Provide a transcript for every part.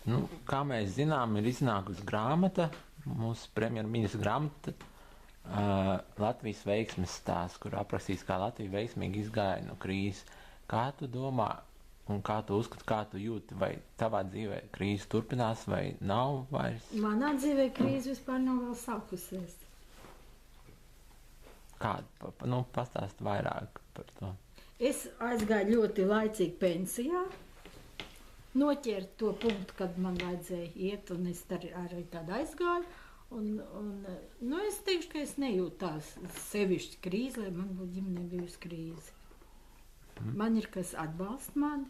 Nu, kā mēs zinām, ir iznākusi grāmata, mūsu premjerministra grāmata, Latvijas veiksmes stāsts, kur aprakstīts, kā Latvija veiksmīgi izgāja no krīzes. Kā tu domā, un kā tu uzskati, kā tu jūti, vai tavā dzīvē krīze turpinās, vai nav vairs? Manā dzīvē krīze vispār nav vēl sākusies. Kādu, pastāst vairāk par to. Es aizgāju ļoti laicīgi pensijā, noķēru to punktu, kad man vajadzēja iet, un es arī tādu aizgāju. Es teikšu, ka es nejūtu tās sevišķi krīzi, lai man būtu ģimenē bijusi krīze. Man ir kas atbalsta mani.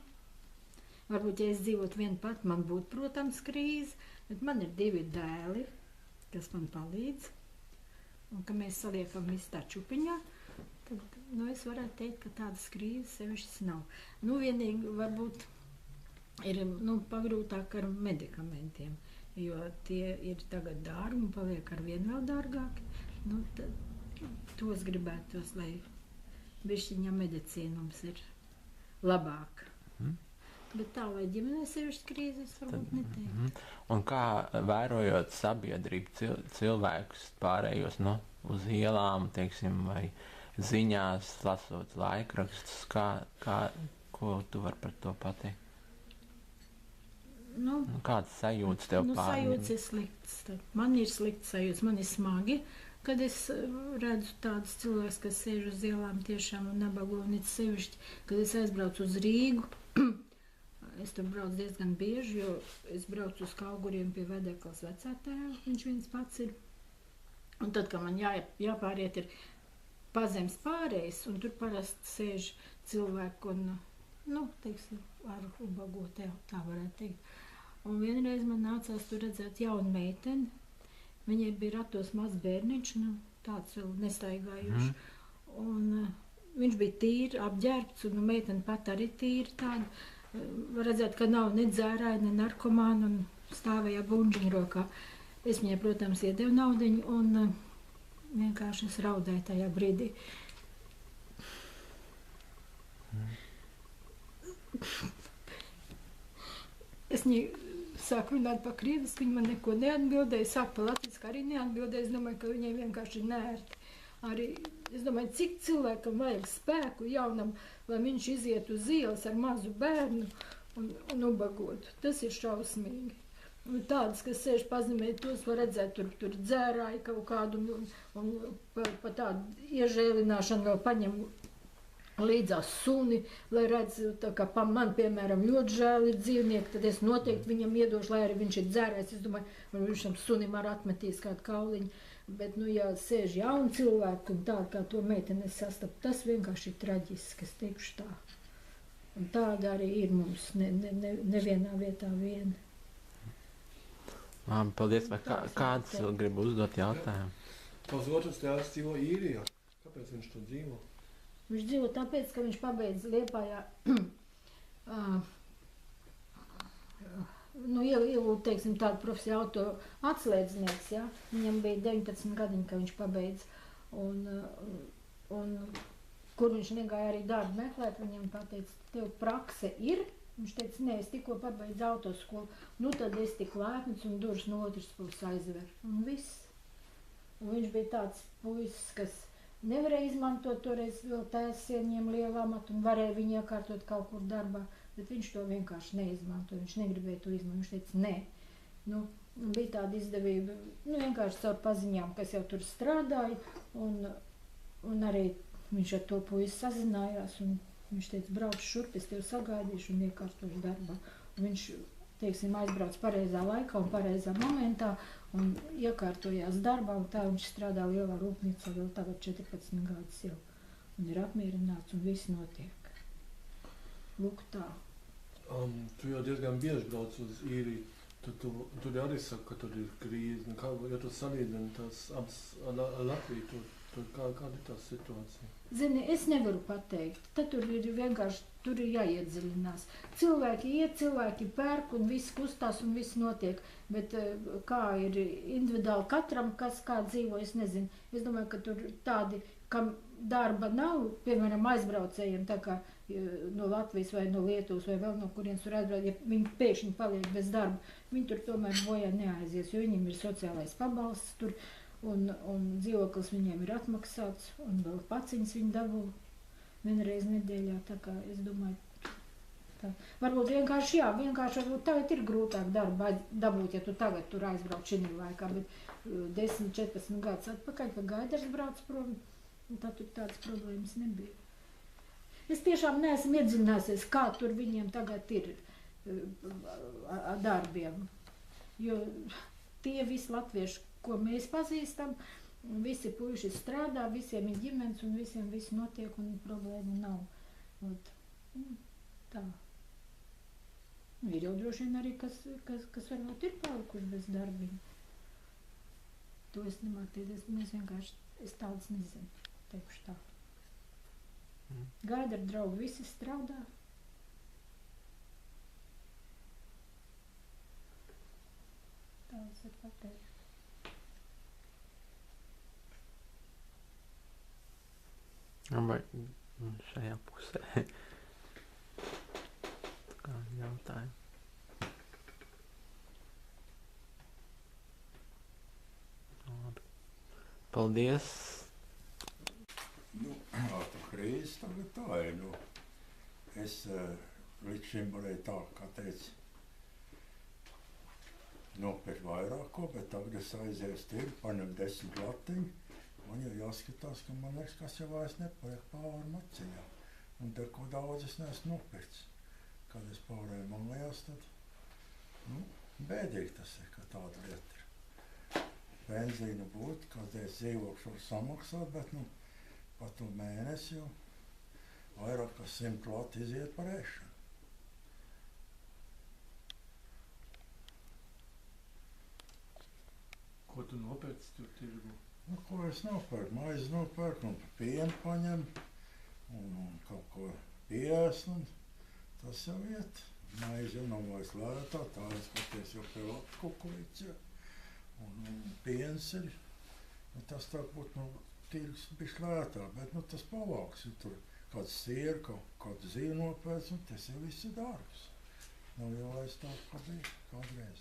Varbūt, ja es dzīvotu viena pati, man būtu, protams, krīze, bet man ir 2 dēli, kas man palīdz. Un ka mēs saliekam visu tā čupiņā, tad es varētu teikt, ka tādas krīzes sevišķas nav. Vienīgi varbūt ir pagrūtāk ar medikamentiem, jo tie ir tagad dārgi un paliek ar vien vēl dārgāki. Tos gribētos, lai bišķiņa medicīna mums ir labāka. Bet tā, vai ģimenē sevišķi krīzes, varbūt neteiktu. Un kā vērojot sabiedrību cilvēkus pārējos uz ielām, teiksim, vai ziņās, lasot laikrakstus, ko tu vari par to pateikt? Kādas sajūtas tev pārņem? Sajūtas ir sliktas. Man ir sliktas sajūtas, man ir smagi, kad es redzu tādus cilvēkus, kas sēž uz ielām tiešām un nabago, un it sevišķi, kad es aizbraucu uz Rīgu. Es tur braucu diezgan bieži, jo es braucu uz Kauguriem pie Vedeklas vecātēva, viņš viens pats ir. Un tad, kad man jāpāriet ir pazemes pārējais, un tur parasti sēž cilvēki un, teiksim, ar ubago tev, tā varētu teikt. Un vienreiz man nācās tur redzēt jaunu meiteni. Viņai bija ratos mazs bērniņš, tāds vēl nestaigājuši. Un viņš bija tīri apģērbts, un meitene pat arī tīri tāda. Var redzēt, ka nav ne dzērāja, ne narkomāna, un stāvēja bunžiņu rokā. Es viņai, protams, iedevu naudiņu, un vienkārši es raudēju tajā brīdī. Es viņai sāku runāt pa krieviski, viņa man neko neatbildēja, sāku pa latviski arī neatbildēja. Es domāju, ka viņai vienkārši ir nērti. Arī, es domāju, cik cilvēkam vajag spēku jaunam, lai viņš iziet uz ielas ar mazu bērnu un ubagotu. Tas ir šausmīgi. Un tādas, kas sēž pazemē, tos var redzēt, tur dzērāja kaut kādu, un pa tādu iežēlināšanu vēl paņem līdzās suni, lai redz, tā kā man, piemēram, ļoti žēl ir dzīvnieki, tad es noteikti viņam iedošu, lai arī viņš ir dzērājis. Es domāju, man viņš tam sunim ar atmetīs kādu kauliņu. Bet, ja sēž jauni cilvēki un tādu kā to meiteni es sastapu, tas vienkārši ir traģiski, es teikšu tā. Un tāda arī ir mums nevienā vietā viena. Paldies, vai kāds grib uzdot jautājumu? Tavs otrs tēvs dzīvo Īrijā. Kāpēc viņš tur dzīvo? Viņš dzīvo tāpēc, ka viņš pabeidz Liepājā iegūt, teiksim, tādu profesiju auto atslēdznieks, ja? Viņam bija 19 gadiņi, ka viņš pabeidz, un kur viņš negāja arī darbu meklēt, viņam pateica, tev prakse ir? Viņš teica, nē, es tikko pabeidzu autoskolu, tad es tik lēpnis un durvis no otras puses aizver, un viss. Un viņš bija tāds puisis, kas nevarēja izmantot toreiz vēl tēsieniem lielu amatu un varēja viņu iekārtot kaut kur darbā, bet viņš to vienkārši neizmantoja, viņš negribēja to izmantot, viņš teica, nē. Bija tāda izdevība, vienkārši caur paziņām, kas jau tur strādāja, un arī viņš ar to puisi sazinājās, un viņš teica, brauc šurp, es tevi sagaidīšu un iekārtošu darbā. Un viņš, teiksim, aizbrauc pareizā laikā un pareizā momentā un iekārtojās darbā, un tā viņš strādā lielā rūpnīcā vēl tagad 14 gadus jau. Un ir apmierināts un viss notiek. Lūk tā. Tu jau diezgan bieži brauc uz Īriju. Tur arī saka, ka tur ir krīze. Ja tu salīdzini tās abas Latviju, kāda ir tā situācija? Zini, es nevaru pateikt. Tad tur ir vienkārši, tur ir jāiedziļinās. Cilvēki iet, cilvēki pērk un viss kustās un viss notiek. Bet kā ir individuāli katram, kas kā dzīvo, es nezinu. Es domāju, ka tur tādi, kam darba nav, piemēram, aizbraucējiem, tā kā no Latvijas vai no Lietuvas vai vēl no kurienes tur aizbrauc, ja viņi pēkšņi paliek bez darba, viņi tur tomēr bojā neaizies, jo viņiem ir sociālais pabalsts tur, un dzīvoklis viņiem ir atmaksāts, un vēl paciņas viņi dabū vienreiz nedēļā, tā kā es domāju, tā. Varbūt vienkārši, varbūt tagad ir grūtāk darbu dabūt, ja tu tagad tur aizbrauc šī laikā, bet 10-14 gadus atpakaļ, ka Gaidars brauc prom, un tad tur tādas problēmas nebija. Es tiešām neesmu iedziļinājusies, kā tur viņiem tagad ir ar darbiem, jo tie visi latvieši, ko mēs pazīstam, visi puiši strādā, visiem ir ģimenes un visiem viss notiek un problēma nav. Tā. Ir jau droši vien arī, kas varbūt ir palikuši bez darbiņa. To es nemāku, es tādas nezinu, teikšu tā. Gaida ar draugu, visi strādā. Tā es varu pateikt. Vai šajā pusē kā jautājumu. Paldies. Tā krīze tagad tā ir. Es līdz šim varēju tā, kā teicu, nopirkt vairāk ko, bet tagad es aizies tirgu, paņem 10 latiņu. Man jau jāskatās, ka man liekas, kas jau vairs nepaliek pāri maciņā. Un dar, ko daudz es neesmu nopirts. Kad es pārēju mājās, tad bēdīgi tas ir, ka tāda lieta ir. Benzīnu būtu, kādreiz dzīvoklis var samaksāt, bet pa to mēnesi jau vairāk kā 100 lati iziet par ēšanu. Ko tu nopērci tur tirgu? Ko es nopērku? Maizi nopērku un pienu paņem un kaut ko pies, un tas jau iet. Maizi jau nav vairs lētā, tā es skaties jau pie labs kukurīts, ja. Un piens ir, tas tā būtu tirgus bišķi lētāk, bet tas pavāks, ja tur kāds siera, kādu zīvi nopērc, un tas jau viss ir dārgs. Nav jau vairs tā, kā bija kādreiz.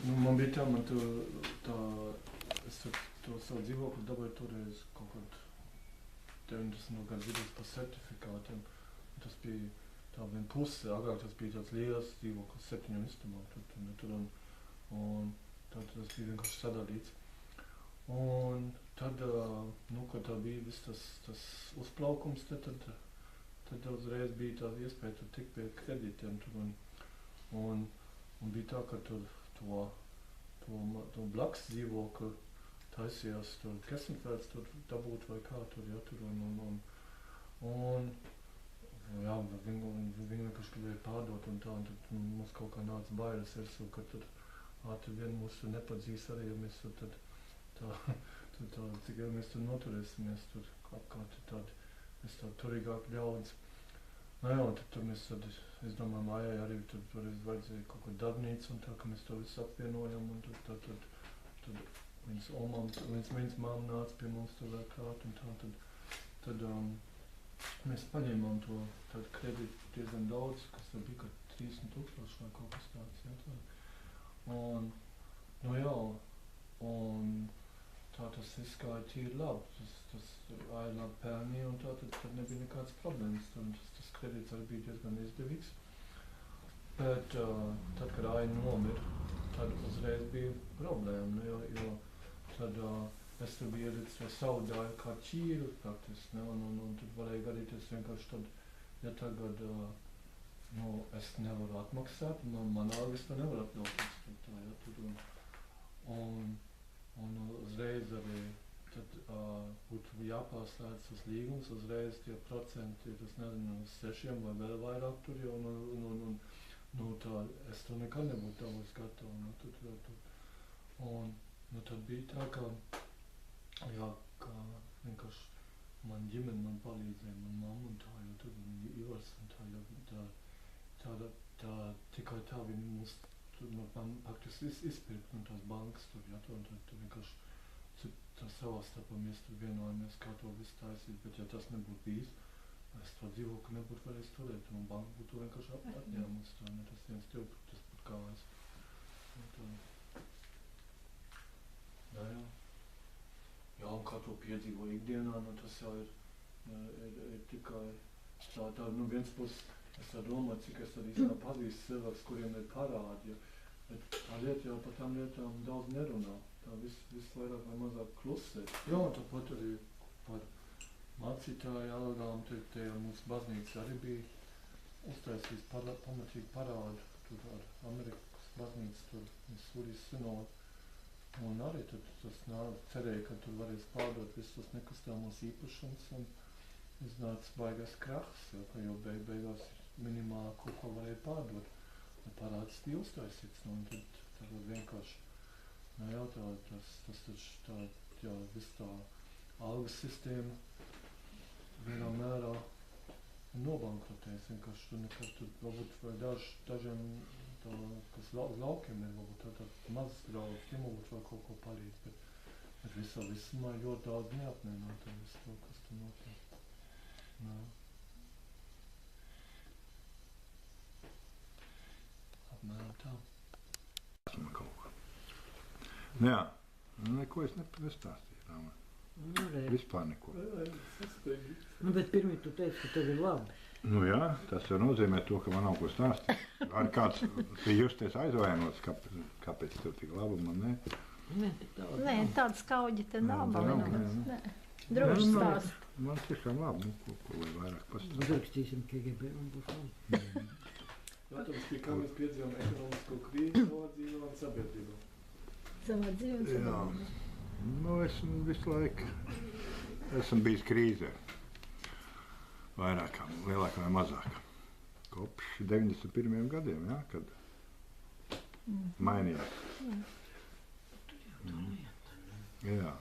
Man bija tā, es to savu dzīvokli dabūju toreiz kaut kād 90. gadu vidus par certifikātiem. Tas bija tā viena puse, agrāk tas bija tāds liels dzīvoklis 7 istabām, un tad tas bija vienkārši sadalīts. Un tad, kad tā bija viss tas uzplaukums, tad uzreiz bija tā iespēja tur tikt pie kredītiem tur, un bija tā, ka tur to blakus dzīvokli taisījās tur Kessenfelds tur dabūt vai kā tur, ja, tur un jā, viņi vienkārši gribēja pārdot un tā, un tad mums kaut kā nāca bailes virsū, ka tur ātri vien mūs nepadzīs arī, ja mēs tur cik jau mēs tur noturēsimies tur apkārt tādi, mēs tā turīgāk ļaudis. Jā, un tad mēs es domāju, mājai arī tur vajadzēja kaut ko darbnīcu un tā, ka mēs to visu apvienojam, un tad viņas mamma nāca pie mums tur vēl klāt, un tad mēs paņēmām to tādu kredītu diezgan daudz, kas tur bija, ka 30,000 vai kaut kas tāds, ja, un, un tā tas izgāja tīri labi, tas āja labi pelnīja, un tad nebija nekādas problēmas, un tas kredīts arī bija diezgan izdevīgs. Bet tad, kad āja nomira, tad uzreiz bija problēma, jo tad es tur biju ielicis to savu daļu kā ķīru praktiski, un tad varēja gadīties vienkārši tad, ja tagad es nevaru atmaksāt, man algas to nevar atmaksāt, ja, un uzreiz arī tad būtu jāpārslēdz tas līgums, uzreiz tie procenti, tas nezinu, uz 6 vai vēl vairāk tur, jo, tā, es to nekad nebūtu dabūjis gatavu, un tad bija tā, ka vienkārši man ģimene man palīdzēja, man mamma un tā, jo tur Ivars un tā, jo tā tikai tā viņi mūs tur no praktiski izpirkt no tās bankas tur, ja, un tad vienkārši tā savā starpā mēs tur vienojamies, kā to visu taisīt, bet ja tas nebūtu bijis, es to dzīvokli nebūtu varējis turēt, un banka būtu vienkārši atņēmusi tā, ne tas viens tev, tas būtu kā es. Jā. Jā, un kā to piedzīvo ikdienā, nu tas jau ir tikai tā, nu viens puses, es tā domāju, cik es tad īstenībā pazīstu cilvēks, kuriem ir parādi, ja, bet tā lieta jau par tām lietām daudz nerunā, tā viss vairāk vai mazāk klusē. Jā, un tāpat arī par mācītāju algām, te jau mūsu baznīca arī bija uztaisījis pamatīgi parādu, tur ar Amerikas baznīca, tur Misūrijas sinodu. Un arī tad tas cerēja, ka tur varēs pārdot visus tos nekustamos īpašums un iznāca baigās krahs, jo, ka jau beigās minimāli kaut ko varēja pārdot. Un parāds bija uztaisīts, un tad vienkārši, nu jā, tas taču jā, viss tā algas sistēma vienā mērā nobankrotēs, vienkārši tu nekad tur varbūt vai dažiem tā, kas laukiem ir, varbūt tā mazas graudas, tiem varbūt vēl kaut ko palīdz, bet visumā ļoti daudz neapmienāta visu to, kas tur notiek. Nā. Apmēram tā. Esmu kaut ko. Jā, neko es nestāstīju. Vispār neko. Nu, bet pirmie tu teici, ka tev ir labi. Nu jā, tas jau nozīmē to, ka man nav ko stāstīt. Ar kāds pie justies aizvainots, kāpēc tev tik labi, man ne? Nē, tāda skauģa te nav. Nē. Droši stāst. Man tiešām labi, nu, ko lai vairāk pastāstīt. Uzrakstīsim KGB un būs labi. Jautājums bija, kā mēs piedzīvām ekonomisko krīzi savā dzīvē un sabiedrībā. Savā dzīvē un sabiedrībā. Nu, es visu laiku esmu bijis krīzē. Vairāk, lielākā vai mazākā. Kopš 91. gadiem, jā, kad mainījās. Jā.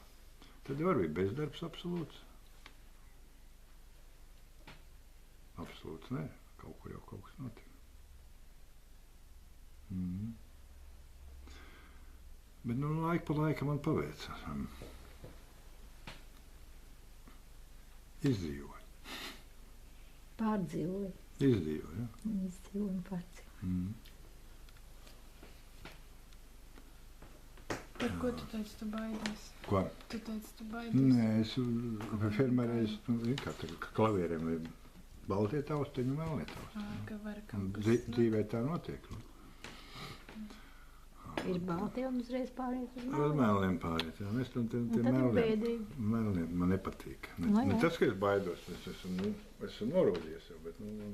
Tad jau arī bija bezdarbs absolūts. Absolūts, nē. Kaut kur jau kaut kas notika. Bet, nu, laika pa laika man paveicās. Izdzīvoju. Pārdzīvoju. Izdzīvoju, jā. Izdzīvoju un pārdzīvoju. Par ko tu teici, tu baidies? Ko? Tu teici, tu baidies? Nē, es fermerēju, kā klavieriem ir baltie taustiņi un melnie taustiņi. Ka var kaut kas... Dzīvē tā notiek. Ir balti un uzreiz pāriet uz Uz melniem pāriet, jā. Es tam tie melniem man nepatīk. Ne tas, ka es baidos, es esmu norūdījies jau, bet, nu...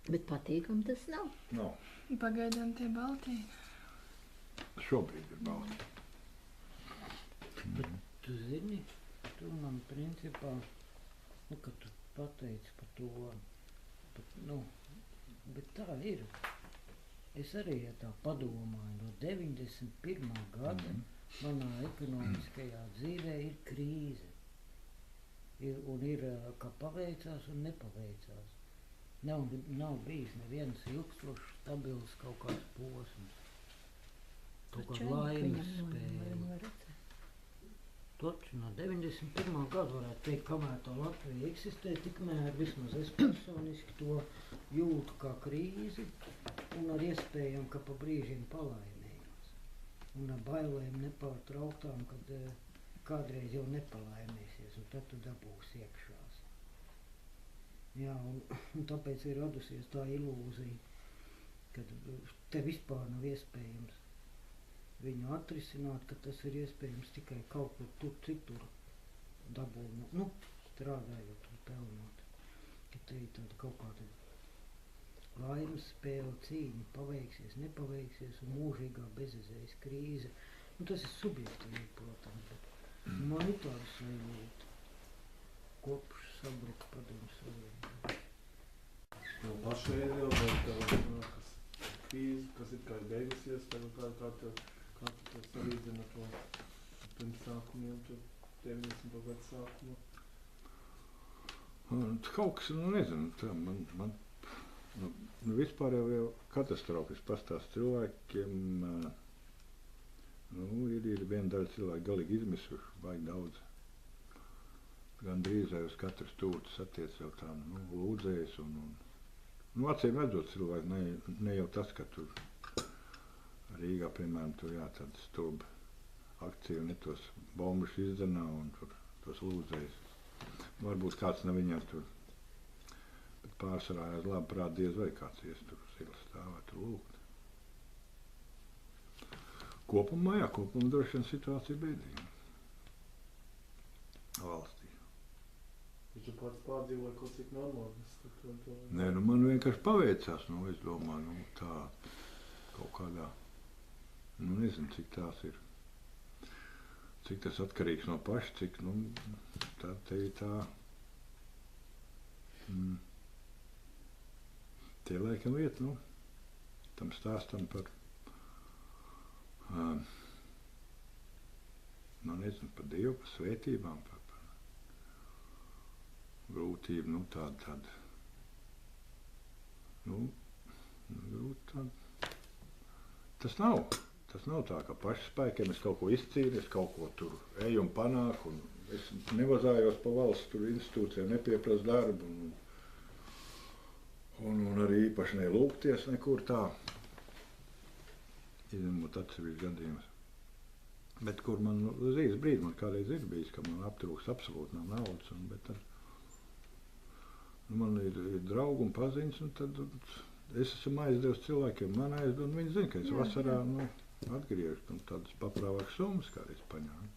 Bet patīkam tas nav. Nav. Pagaidām tie baltī. Šobrīd ir balti. Bet tu zini, tu man principā, nu, kad tu pateici par to, bet tā ir. Es arī tā padomāju, no 91. gada manā ekonomiskajā dzīvē ir krīze. Un ir, kā paveicās un nepaveicās. Nav bijis neviens ilgstošs, stabils kaut kāds posms. Kaut kā laimes spēle. Taču no 91. gada varētu teikt, kamēr tā Latvija eksistē, tikmēr vismaz es personiski to jūtu kā krīzi un ar iespējām, ka pa brīžiem palaimējos. Un ar bailēm nepārtrauktām, kad kādreiz jau nepalaimēsies, un tad tu dabūsi iekšās. Jā, un tāpēc ir radusies tā ilūzija, kad te vispār nav iespējams viņu atrisināt, ka tas ir iespējams tikai kaut kur tur citur dabūt, strādājot un pelnot. Ka te ir tāda kaut kāda laimes spēle, cīņa, paveiksies, nepaveiksies un mūžīgā bezizējas krīze. Tas ir subjektīvi, protams, bet man ir tāda sajūta kopš sabruka padomu savienība. Jau pašreiz jau, bet kas krīze, kas ir kā beigusies, tagad kā tu salīdzina to pirms sākumiem, tu 90. gadu sākumu? Kaut kas, nezinu, tā man Nu, vispār jau katastrofas pastāst cilvēkiem. Ir viena daļa cilvēku galīgi izmisuši, vajag daudz. Gan drīzai uz katru stūri satiec jau tā lūdzējas acīm redzot cilvēku, ne jau tas, ka tur Rīgā, piemēram, tur tāda stulba akcija un tos bombuši izdanā un tur tos lūdzējas. Varbūt kāds no viņiem tur, bet pārsvarā aiz labi prāt diez vai kāds ies tur uz ielas stāvēt tur lūgt. Kopumā droši vien situācija bēdīga valstī. Tu pats pārdzīvoji kaut cik normāli. Nē, man vienkārši paveicās, es domāju, tā kaut kādā, nezinu, cik tās ir, cik tas atkarīgs no paša, cik, tā te ir tā, tie laikam iet, tam stāstam par, nezinu, par Dievu, par svētībām, par grūtību, tāda, grūti tāda. Tas nav tā, ka pašspēkiem es kaut ko izcīnu, es kaut ko tur eju un panāku, un es nevazājos pa valsts tur institūcijām, nepieprasu darbu, un arī īpaši nelūgties nekur tā, izņemot atsevišķi gadījumus. Bet kur man uz īsu brīdi, man kādreiz ir bijis, ka man aptrūks absolūti nav naudas, bet man ir draugi un paziņas, un tad es esmu aizdevis cilvēkiem, man aizdod, un viņi zina, ka es vasarā atgriežu, un tādas paprāvākas summas kādreiz paņēmu.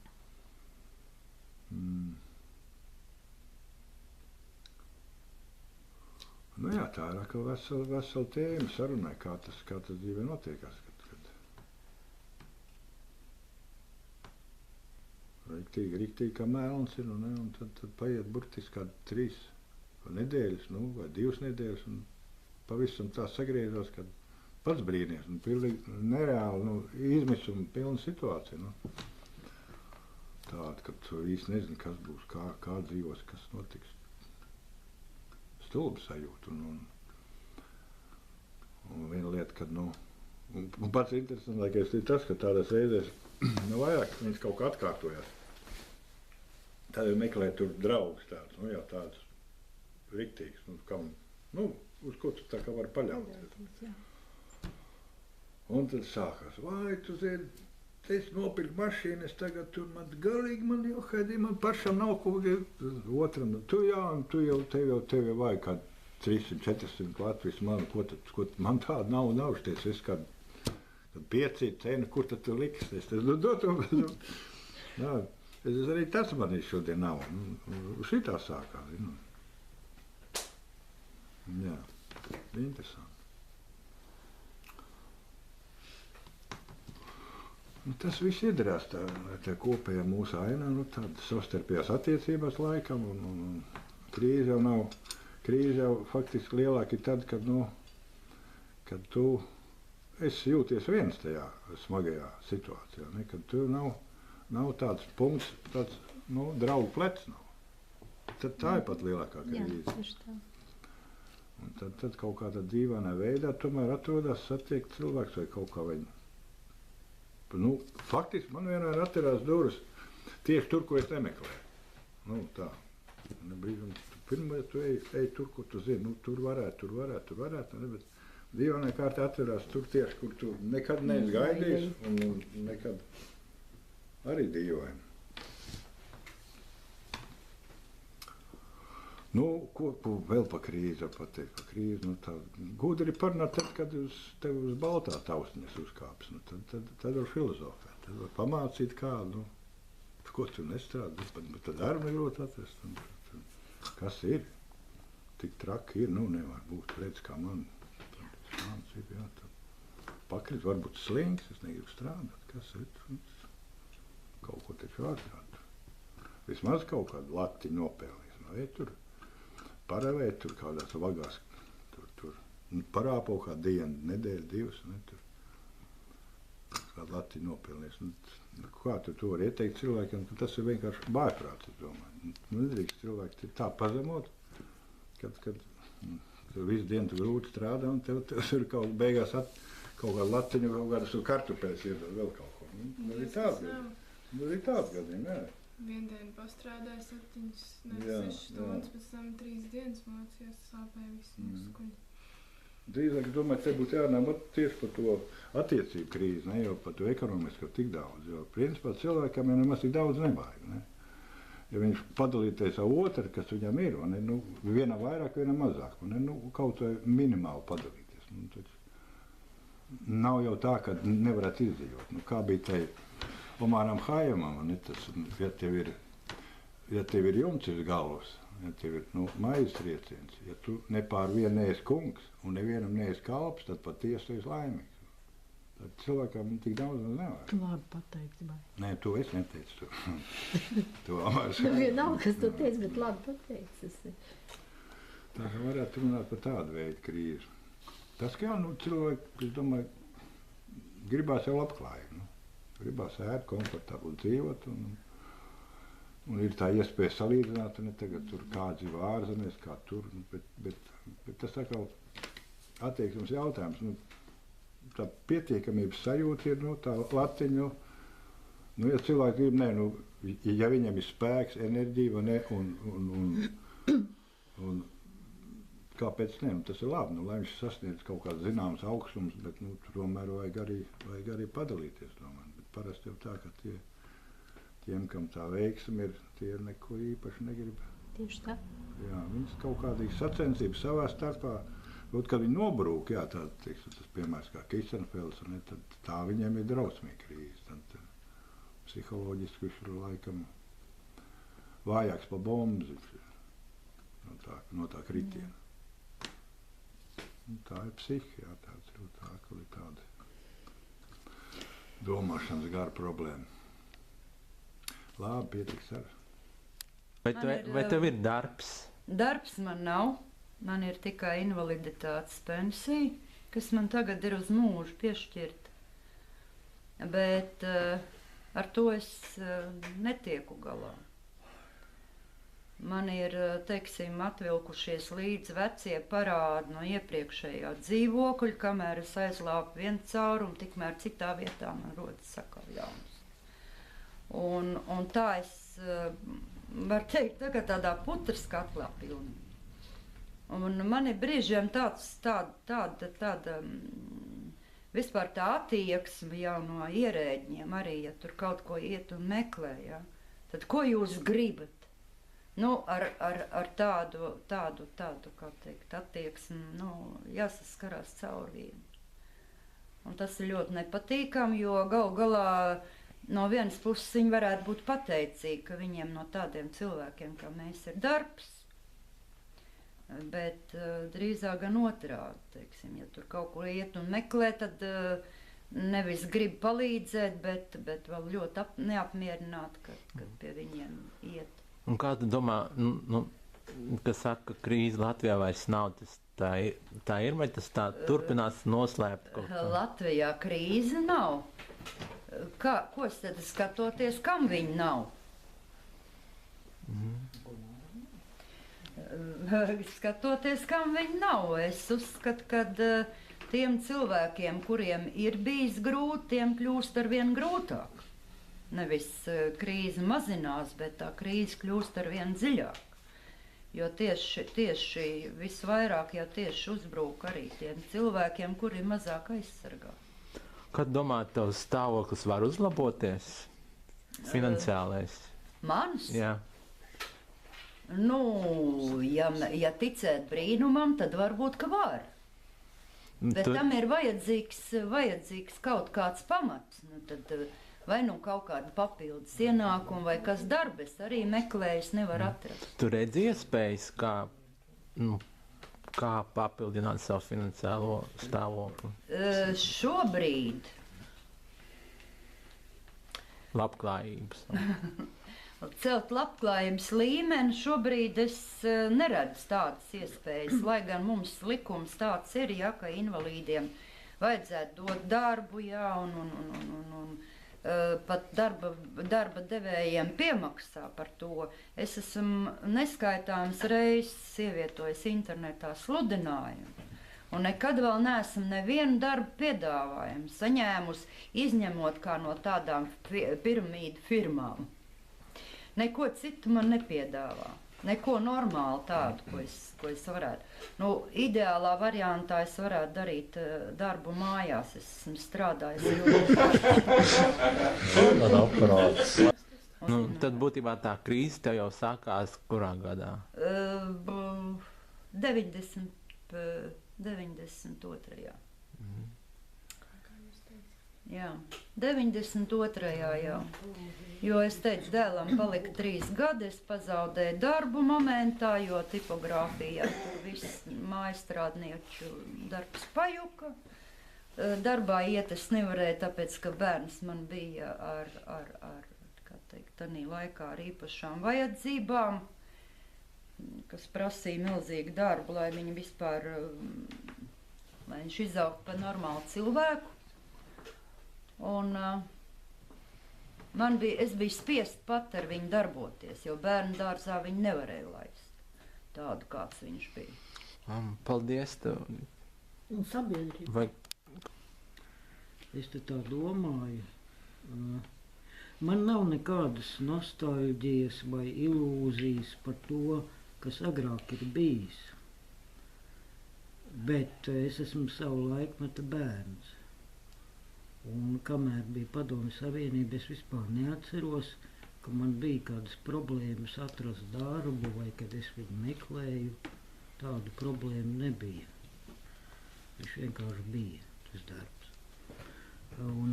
Tā ir atkal vesela tēma sarunai, kā tas dzīvē notiekās. Riktīgi kā mēlns ir, un tad paiet burtiski kādi 3 nedēļas, vai 2 nedēļas, un pavisam tā sagriežās, kad pats brīnies, un pilnīgi nereāli, izmisuma pilna situācija, Tāda, ka tu īsti nezini, kas būs, kā dzīvos, kas notiks. Stulbi sajūta, un viena lieta, kad, un pats interesantākais ir tas, ka tādās reizēs, vairāk viņas kaut kā atkārtojās. Tad jau meklē tur draugus tādus, tādus riktīgus, kam, uz ko tu tā kā vari paļauties. Un tad sākās, vai tu zini, es nopirku mašīnu, es tagad tur galīgi man pašam nav ko, otram, tev jau vajag kādu 300-400 Latvijas manu, ko man tāda nav šties, es kādu 5 cenu, kur tad tu liksies, es arī tas man šodien nav, šitā sākās, Jā, interesanti. Tas viss iedarās tā kopējā mūsu ainā, tāda savstarpējās attiecībās laikam, un krīze jau faktiski lielāka ir tad, kad tu esi jūties viens tajā smagajā situācijā, kad tu nav tāds punkts, tāds, draugu plecs nav. Tad tā ir pat lielākā krīze. Jā, tieši tā. Un tad kaut kādā dīvainā veidā tomēr atrodas satiekt cilvēks vai kaut kā viņu. Faktiski man vienmēr atverās durvis tieši tur, ko es nemeklēju. Tā. Pirmā tu ej tur, kur tu zini, tur varētu, bet dīvainā kārtā atverās tur tieši, kur tu nekad neesi gaidījis un nekad arī dīvaini. Ko vēl pa krīzi var pateikt? Pa krīzi, tā gudri parunāt tad, kad tev uz baltā tausniņas uzkāps. Tad var filozofēt, tad var pamācīt kādu, ko tu nestrādā, bet tad darbu negrot atrast. Kas ir? Tik traki ir, nevar būt. Redz, kā man mācība, pakrit, varbūt slinks, es negribu strādāt. Kas ir? Kaut ko taču ārprāt. Vismaz kaut kādu lati nopēlīs. Vai tur paravēt tur kādās vagās, tur parāpo kā dienu, nedēļu, 2, tur kādu lati nopelnīs. Kā tu vari ieteikt cilvēkiem, ka tas ir vienkārši bājprāts, es domāju. Nedrīkst cilvēki tā pazemot, kad Tur visu dienu tu grūti strādā, un tev tur kaut beigās kaut kādu latiņu, kaut kādas kartupeļus iedod vēl kaut ko. Nu, arī tādi gadījumi, jā. Vienu dienu pastrādāja 7, Jā, 6 stundas, pēc tam 3 dienas mācījās, sāpēja visu muskuļu. Drīzāk, es domāju, te būtu jārunā tieši par to attiecību krīzi, ne jau par to ekonomisko tik daudz, jo principā cilvēkam jau nemaz tik daudz nevajag, ne? Ja viņš padalīties ar otru, kas viņam ir, ne, nu, vienam vairāk, vienam mazāk, ne, nu, kaut vai minimāli padalīties. Nu, taču nav jau tā, ka nevarētu izdzīvot. Nu, kā bija tai Omaram Haijamam, ne, tas, ja tev ir jumts uz galvas, ja tev ir maizes trieciens, ja tu ne pār vienu neesi kungs un nevienam neesi kalps, tad patiesi tu esi laimīgs. Tad cilvēkam tik daudz nevajag. Tu labi pateikts, vai? Nē, to es neteicu. To Omars. Nu, vienalga, kas tu teici, bet labi pateikts. Tā kā varētu runāt par tādu veidu krīzi. Tas, ka jau cilvēki, es domāju, gribās jau labklājību. Gribās ēst, komfortabli dzīvot. Un ir tā iespēja salīdzināt, ne tagad tur kā dzīvo ārzemēs, kā tur. Bet tas atkal attieksmes jautājums. Tā pietiekamības sajūta ir tā latiņa. Ja cilvēki grib, ja viņam ir spēks, enerģija, ne, un kāpēc ne? Tas ir labi, lai viņš sasniedz kaut kāds zināms augstums, bet tomēr vajag arī padalīties. Bet parasti jau tā, ka tiem, kam tā veiksme ir, tie neko īpaši negrib. Tieši tā. Jā, viņas kaut kādīgi sacensības savā starpā. Kad viņi nobrūk, jā, tas piemērs kā Kisenfelds, tad tā viņiem ir drausmīga krīze. Tad psiholoģiski viņš ir laikam vājāks pa bombas no tā kritiena. Tā ir psihi, jā, tāda domāšanas gara problēma. Labi, pietiks ar. Vai tev ir darbs? Darbs man nav. Man ir tikai invaliditātes pensija, kas man tagad ir uz mūžu piešķirta. Bet ar to es netieku galā. Man ir, teiksim, atvilkušies līdz vecie parādi no iepriekšējā dzīvokļa, kamēr es aizlāpu vienu caurumu, tikmēr citā vietā man rodas sakal jaunas. Un tā es, var teikt, tagad tādā putras katlā pilnīgi. Un man ir brīžiem tāda vispār tā attieksme jau no ierēģiem arī, ja tur kaut ko iet un meklē, ja? Tad ko jūs gribat? Ar tādu, kā teikt, attieksmi, jāsaskarās caur vienu. Un tas ir ļoti nepatīkami, jo gal galā no vienas puses viņi varētu būt pateicīgi, ka viņiem no tādiem cilvēkiem, kā mēs, ir darbs. Bet drīzāk gan otrādi, teiksim, ja tur kaut ko iet un meklē, tad nevis grib palīdzēt, bet vēl ļoti neapmierināti, kad pie viņiem iet. Un kā tu domā, kas saka, ka krīze Latvijā vairs nav, tā ir, vai tas tā turpinās noslēpt kaut ko? Latvijā krīze nav. Ko es tad skatoties, kam viņi nav? Skatoties, kam viņi nav, es uzskatu, ka tiem cilvēkiem, kuriem ir bijis grūti, tiem kļūst arvien grūtāk. Nevis krīze mazinās, bet tā krīze kļūst arvien dziļāk. Jo tieši visvairāk jau tieši uzbrūk arī tiem cilvēkiem, kuri mazāk aizsargā. Kad domā, tavs stāvoklis var uzlaboties? Finansiālais? Mans? Jā. Ja ticēt brīnumam, tad varbūt, ka var. Bet tam ir vajadzīgs kaut kāds pamats. Tad vai kaut kāda papildus ienākuma, vai kas darbes arī meklējas, nevar atrast. Tu redzi iespējas, kā papildināt savu finansiālo stāvokli? Šobrīd. Labklājības. Celt labklājības līmeni šobrīd es neredzu tādas iespējas, lai gan mums likums tāds ir, ja, ka invalīdiem vajadzētu dot darbu, jā, un pat darba devējiem piemaksā par to. Es esmu neskaitāmas reizes ievietojis internetā sludinājumu. Un nekad vēl neesmu nevienu darbu piedāvājumu saņēmusi, izņemot kā no tādām piramīdu firmām. Neko citu man nepiedāvā. Neko normālu tādu, ko es varētu. Nu, ideālā variantā es varētu darīt darbu mājās. Es esmu strādājis ļoti. Tad būtībā tā krīze tev jau sākās kurā gadā? 92. Jā, 92. jau. Jo es teicu, dēlam palika 3 gadi, es pazaudēju darbu momentā, jo tipogrāfijā tur viss mājastrādnieču darbs pajuka. Darbā iet es nevarēju, tāpēc, ka bērns man bija kā teikt, tanī laikā ar īpašām vajadzībām, kas prasīja milzīgu darbu, lai viņi vispār, lai viņš izaugtu par normālu cilvēku. Un es biju spiest pat ar viņu darboties, jo bērnu dārzā viņu nevarēja laist tādu, kāds viņš bija. Paldies tev. Un sabiedrība. Es te tā domāju, man nav nekādas nostalģijas vai ilūzijas par to, kas agrāk ir bijis. Bet es esmu savu laikmeta bērns. Un kamēr bija Padomju Savienība, es vispār neatceros, ka man bija kādas problēmas atrast darbu vai kad es viņu meklēju. Tādu problēmu nebija. Viņš vienkārši bija, tas darbs. Un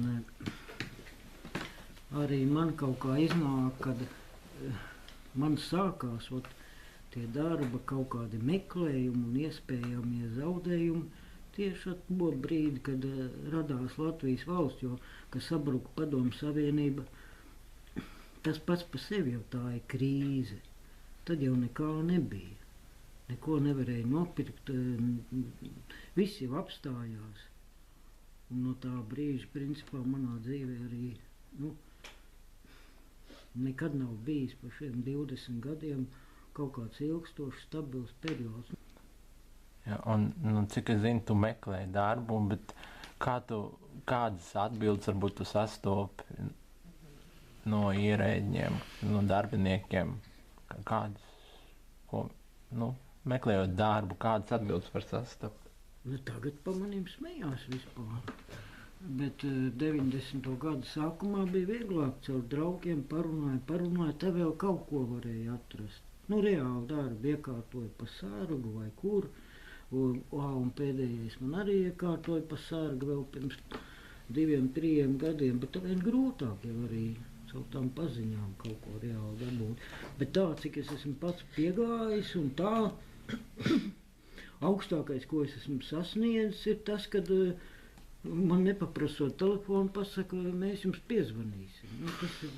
arī man kaut kā iznāk, kad man sākās tie darba kaut kādi meklējumi un iespējamie zaudējumi. Tieši ar to brīdi, kad radās Latvijas valsts, jo, kad sabruka Padomju Savienība, tas pats par sevi jau tā ir krīze. Tad jau nekā nebija. Neko nevarēja nopirkt, viss jau apstājās. Un no tā brīža, principā, manā dzīvē arī nekad nav bijis par šiem 20 gadiem kaut kāds ilgstošs, stabils periods. Ja, un cik es zinu, tu meklē darbu, bet kādas atbildes varbūt tu sastopi no ierēģiem, no darbiniekiem, meklējot darbu, kādas atbildes var sastapt? Tagad pa maniem smējās vispār, bet 90. gadu sākumā bija vieglāk, caur draugiem parunāja, te vēl kaut ko varēja atrast. Reāli darbu iekārtoja pa sārgu vai kur. Un pēdējais man arī iekārtoja pa sārgu vēl pirms 2-3 gadiem, bet tā vien grūtāk jau arī caur tām paziņām kaut ko reāli dabūt. Bet tā, cik es esmu pats piegājis un tā, augstākais, ko es esmu sasniedzis, ir tas, kad man nepaprasot telefonu pasaka, mēs jums piezvanīsim. Tas ir...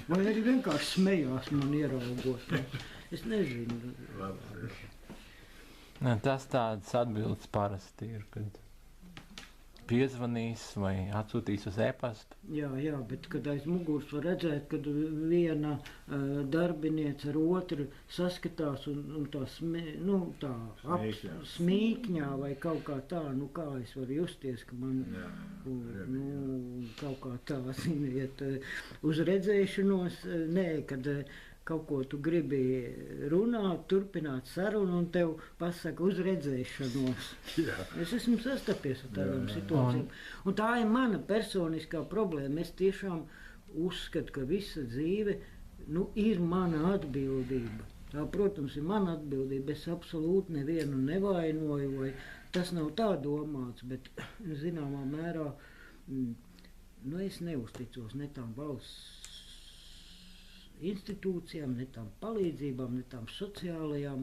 Vai arī vienkārši smējās man ieraugot. Es nezinu. Tas tādas atbildes parasti ir, kad piezvanīs vai atsūtīs uz e-pastu. Jā, bet kad aiz muguras var redzēt, kad viena darbiniece ar otru saskatās un tā smīkņā vai kaut kā tā, kā es varu justies, ka man kaut kā tā, ziniet, uz redzēšanos, kad kaut ko tu gribi runāt, turpināt sarunu un tev pasaka uz redzēšanos. Jā. Es esmu sastapies ar tādām situācijām. Un tā ir mana personiskā problēma. Es tiešām uzskatu, ka visa dzīve ir mana atbildība. Tā, protams, ir mana atbildība. Es absolūti nevienu nevainoju, vai tas nav tā domāts, bet zināmā mērā es neuzticos ne tām valsts institūcijām, ne tām palīdzībām, ne tām sociālajām.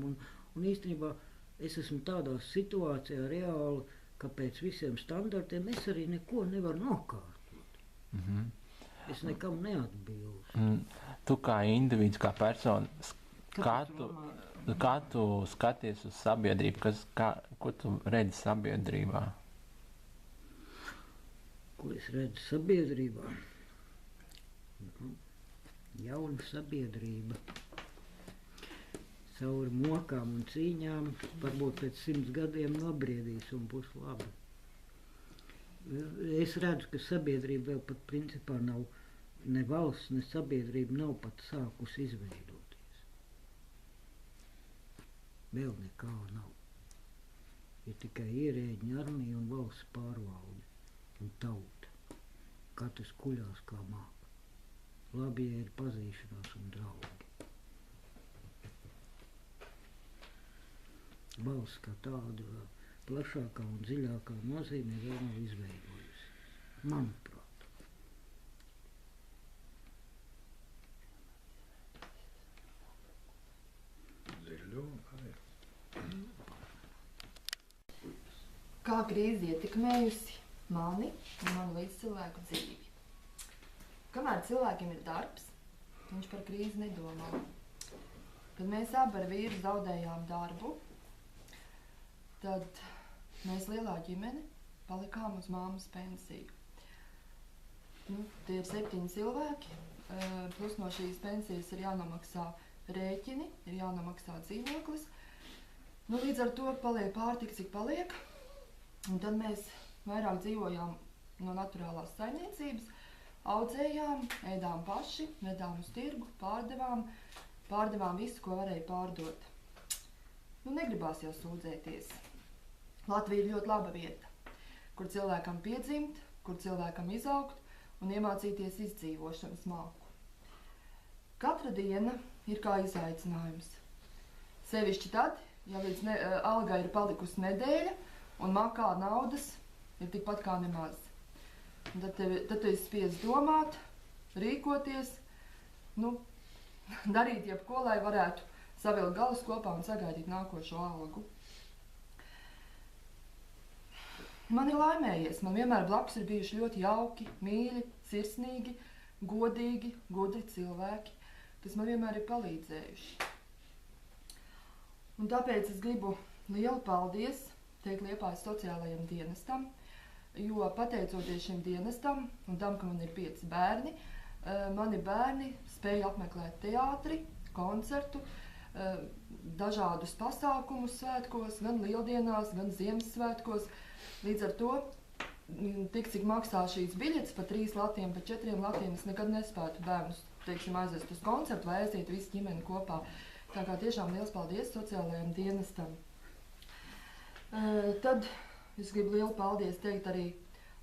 Un īstenībā es esmu tādā situācijā reāli, ka pēc visiem standartiem es arī neko nevaru nokārtot. Es nekam neatbilstu. Tu kā individs, kā persona, kā tu skaties uz sabiedrību, ko tu redzi sabiedrībā? Ko es redzu sabiedrībā? Jauna sabiedrība. Caur mokām un cīņām varbūt pēc 100 gadiem nobriedīs un būs labi. Es redzu, ka sabiedrība vēl pat principā nav, ne valsts, ne sabiedrība nav pat sākusi izveidoties. Vēl nekā nav. Ir tikai ierēģi, armija un valsts pārvalde un tauta. Katrs kuļās kā māk. Labi, ja ir pazīšanās un draugi. Valsts kā tāda plašākā un dziļākā nozīmē vēl nav izveidojusi, manuprāt. Dziļu, Kā krīze ietekmējusi mani un manu līdzcilvēku dzīvi? Kamēr cilvēkiem ir darbs, viņš par krīzi nedomā. Kad mēs abi ar vīru zaudējām darbu, tad mēs lielā ģimene palikām uz māmas pensiju. Tie ir 7 cilvēki, plus no šīs pensijas ir jānomaksā rēķini, ir jānomaksā dzīvoklis. Līdz ar to paliek pārtika, cik paliek. Un tad mēs vairāk dzīvojām no naturālās saimniecības, audzējām, ēdām paši, vedām uz tirgu, pārdevām visu, ko varēja pārdot. Negribās jau sūdzēties. Latvija ir ļoti laba vieta, kur cilvēkam piedzimt, kur cilvēkam izaugt un iemācīties izdzīvošanas māku. Katra diena ir kā izaicinājums. Sevišķi tad, ja līdz algai ir palikusi nedēļa un makā naudas ir tikpat kā nemaz. Un tad tu esi spiests domāt, rīkoties, darīt jebko, lai varētu savilkt galus kopā un sagaidīt nākošo algu. Man ir laimējies, man vienmēr blakus ir bijuši ļoti jauki, mīļi, sirsnīgi, godīgi, gudri cilvēki, kas man vienmēr ir palīdzējuši. Un tāpēc es gribu lielu paldies teikt Liepājas sociālajam dienestam, jo pateicoties šim dienestam un tam, ka man ir 5 bērni, mani bērni spēja apmeklēt teātri, koncertu, dažādus pasākumus svētkos, gan lieldienās, gan Ziemassvētkos. Līdz ar to, tik cik maksā šīs biļetes pa 3 latiem, pa 4 latiem, es nekad nespētu bērnus, aizvest uz koncertu vai aiziet visu ģimeni kopā. Tā kā tiešām liels paldies sociālajam dienestam. Tad es gribu lielu paldies teikt arī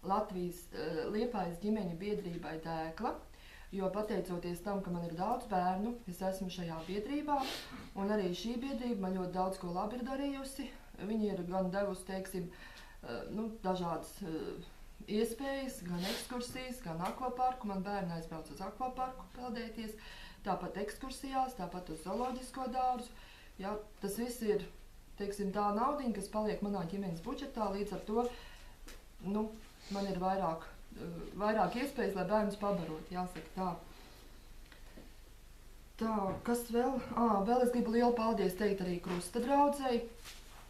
Latvijas Liepājas ģimeņu biedrībai Dēkla, jo pateicoties tam, ka man ir daudz bērnu, es esmu šajā biedrībā, un arī šī biedrība man ļoti daudz ko labi ir darījusi. Viņi ir gan devusi, dažādas iespējas, gan ekskursijas, gan akvaparku. Man bērni aizbrauc uz akvaparku peldēties, tāpat ekskursijās, tāpat uz zooloģisko dārzu. Jā, tas viss ir, tā naudiņa, kas paliek manā ģimenes budžetā, līdz ar to, man ir vairāk iespējas, lai bērnus pabarot, jāsaka tā. Tā, kas vēl? Vēl es gribu lielu paldies teikt arī Krusta draudzei,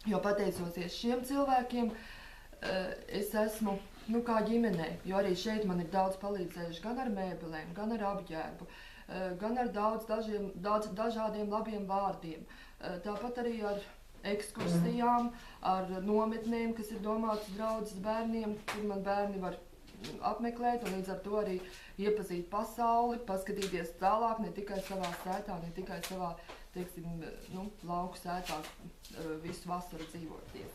jo pateicoties šiem cilvēkiem, es esmu, kā ģimenē, jo arī šeit man ir daudz palīdzējuši gan ar mēbelēm, gan ar apģērbu, gan ar dažādiem labiem vārdiem. Tāpat arī ar ekskursijām, ar nometnēm, kas ir domātas draudzes bērniem, kur man bērni var apmeklēt un līdz ar to arī iepazīt pasauli, paskatīties tālāk, ne tikai savā sētā, ne tikai savā, lauku sētā visu vasaru dzīvoties.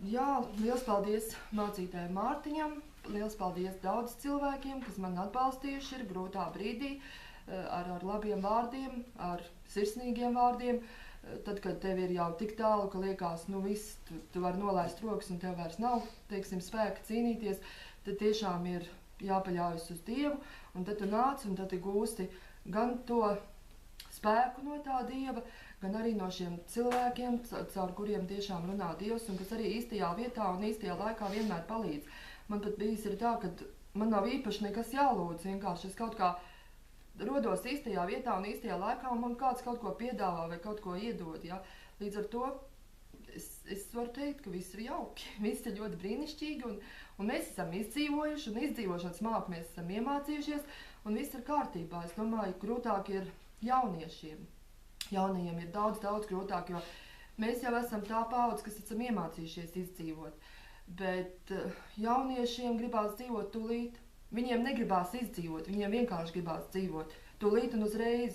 Jā, liels paldies mācītājai Mārtiņam, liels paldies daudz cilvēkiem, kas man atbalstījuši ir grūtā brīdī, ar labiem vārdiem, ar sirsnīgiem vārdiem. Tad, kad tev ir jau tik tālu, ka liekas, viss, tu vari nolaist rokas un tev vairs nav, spēka cīnīties, tad tiešām ir jāpaļaujas uz Dievu, un tad tu nāc un tad tu gūsti gan to spēku no tā Dieva, gan arī no šiem cilvēkiem, caur kuriem tiešām runā Dievs, un kas arī īstajā vietā un īstajā laikā vienmēr palīdz. Man pat bijis ir tā, ka man nav īpaši nekas jālūdz, vienkārši es kaut kā rodos īstajā vietā un īstajā laikā, un man kāds kaut ko piedāvā vai kaut ko iedod. Ja? Līdz ar to es varu teikt, ka viss ir jauki, viss ir ļoti brīnišķīgi, Un mēs esam izdzīvojuši, un izdzīvošanas māku mēs esam iemācījušies, un viss ir kārtībā. Es domāju, grūtāk ir jauniešiem. Jaunajiem ir daudz grūtāk, jo mēs jau esam tā paudze, kas esam iemācījušies izdzīvot. Bet jauniešiem gribās dzīvot tūlīt. Viņiem negribās izdzīvot, viņiem vienkārši gribās dzīvot tūlīt un uzreiz.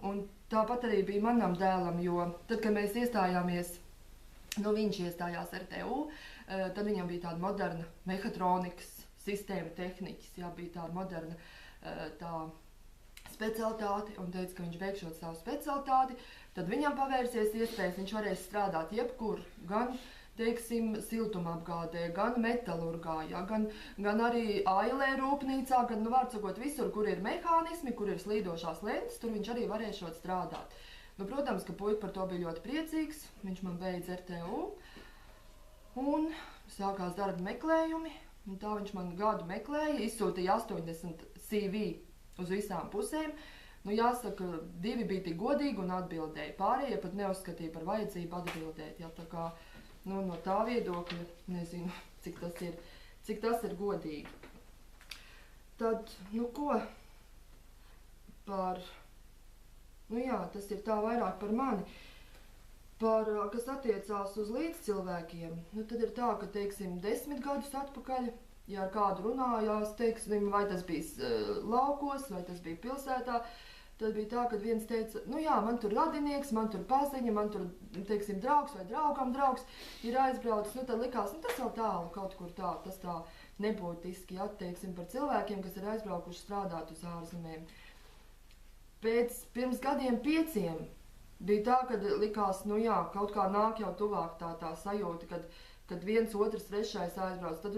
Un tāpat arī bija manam dēlam, jo tad, kad mēs iestājāmies, viņš iestājās RTU, tad viņam bija tāda moderna mehatronikas sistēma tehniķis, bija tāda moderna tā specialitāte, un teica, ka viņš beigšot savu specialitāti, tad viņam pavērsies iespējas, viņš varēs strādāt jebkur, gan teiksim, siltumapgādē, gan metalurgā, gan arī AILE rūpnīcā, gan, vārds sakot, visur, kur ir mehānismi, kur ir slīdošās lentes, tur viņš arī varēšot strādāt. Protams, ka puika par to bija ļoti priecīgs, viņš man beidz RTU, un sākās darba meklējumi, un tā viņš man gadu meklēja, izsūtīja 80 CV uz visām pusēm. Jāsaka, 2 bija tik godīgi un atbildēja. Pārējie pat neuzskatīja par vajadzību atbildēt, tā kā no tā viedokļa, nezinu, cik tas ir godīgi. Tad, ko par, tas ir tā vairāk par mani, kas attiecās uz līdzcilvēkiem, tad ir tā, ka, teiksim, 10 gadus atpakaļ, ja ar kādu runājās, teiksim, vai tas bija laukos, vai tas bija pilsētā, tad bija tā, kad viens teica, man tur radinieks, man tur paziņa, man tur, teiksim, draugs vai draugam draugs ir aizbraucis, tad likās, tas vēl tālu kaut kur tā, tas tā nebūtiski, teiksim, par cilvēkiem, kas ir aizbraukuši strādāt uz ārzemēm. Pirms gadiem 5 bija tā, kad likās, kaut kā nāk jau tuvāk tā sajūta, kad viens, otrs, trešais aizbrauc, tad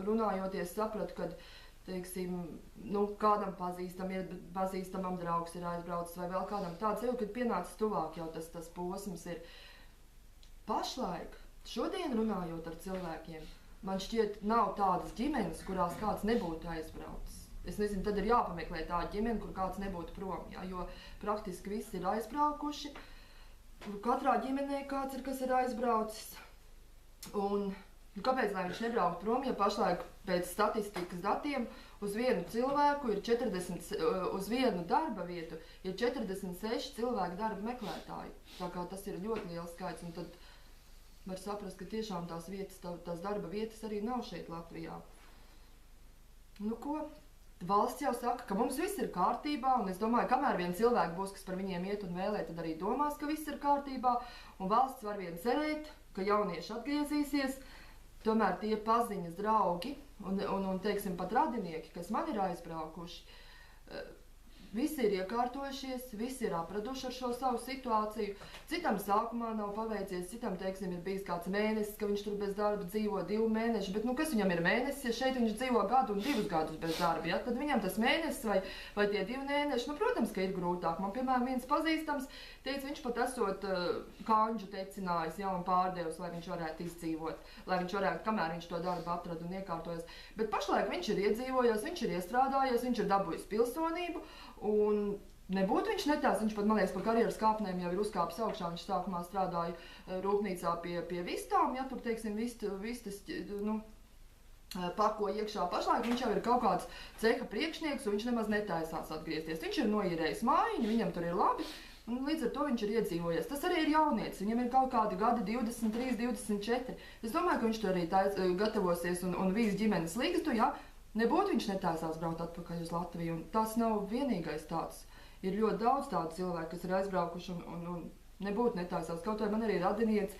runājoties sapratu, kad teiksim, kādam pazīstamam draugs ir aizbraucis vai vēl kādam tāds jau, kad pienācis tuvāk jau tas posms ir. Pašlaik, šodien runājot ar cilvēkiem, man šķiet nav tādas ģimenes, kurās kāds nebūtu aizbraucis. Es nezinu, tad ir jāpameklē tā ģimene, kur kāds nebūtu prom, jo praktiski visi ir aizbraukuši. Katrā ģimenē kāds ir, kas ir aizbraucis. Un kāpēc, lai viņš nebrauktu prom, ja pašlaik pēc statistikas datiem uz vienu cilvēku ir 40, uz vienu darba vietu ir 46 cilvēku darba meklētāji. Tā kā tas ir ļoti liels skaits, un tad var saprast, ka tiešām tās darba vietas arī nav šeit Latvijā. Valsts jau saka, ka mums viss ir kārtībā, un es domāju, kamēr vien cilvēki būs, kas par viņiem iet un vēlē, tad arī domās, ka viss ir kārtībā, un valsts var vien cerēt, ka jaunieši atgriezīsies. Tomēr tie paziņas draugi un teiksim, pat radinieki, kas man ir aizbraukuši, visi ir iekārtojušies, visi ir apraduši ar šo savu situāciju. Citam sākumā nav paveicies, citam, teiksim, ir bijis kāds mēnesis, ka viņš tur bez darba dzīvo 2 mēneši, bet kas viņam ir mēnesis, ja šeit viņš dzīvo gadu un 2 gadus bez darba, tad viņam tas mēnesis vai tie 2 mēneši, protams, ka ir grūtāk. Man, piemēram, viens pazīstams teica, viņš pat esot kanģu tecinājis, un pārdevis, lai viņš varētu izdzīvot, lai viņš varētu, kamēr viņš to darbu atrada un iekārtojas. Bet pašlaik viņš ir iedzīvojies, viņš ir iestrādājies, viņš ir dabūjis pilsonību, un nebūtu viņš netās, viņš pat, man liekas, par karjeras kāpnēm jau ir uzkāpis augšā, viņš sākumā strādāja rūpnīcā pie vistām, tur, teiksim, vistas, pako iekšā. Pašlaik viņš jau ir kaut kāds ceha priekšnieks, un viņš nemaz netaisās atgriezties. Viņš ir noīrējis mājiņu, viņam tur ir labi, un līdz ar to viņš ir iedzīvojies. Tas arī ir jaunietis, viņam ir kaut kādi gadi 23, 24. Es domāju, ka viņš tur arī gatavosies un vīs ģimenes līgstu, nebūtu viņš netaisās braukt atpakaļ uz Latviju, un tas nav vienīgais tāds. Ir ļoti daudz tādu cilvēku, kas ir aizbraukuši un nebūtu netaisās. Kaut vai man arī radinieci,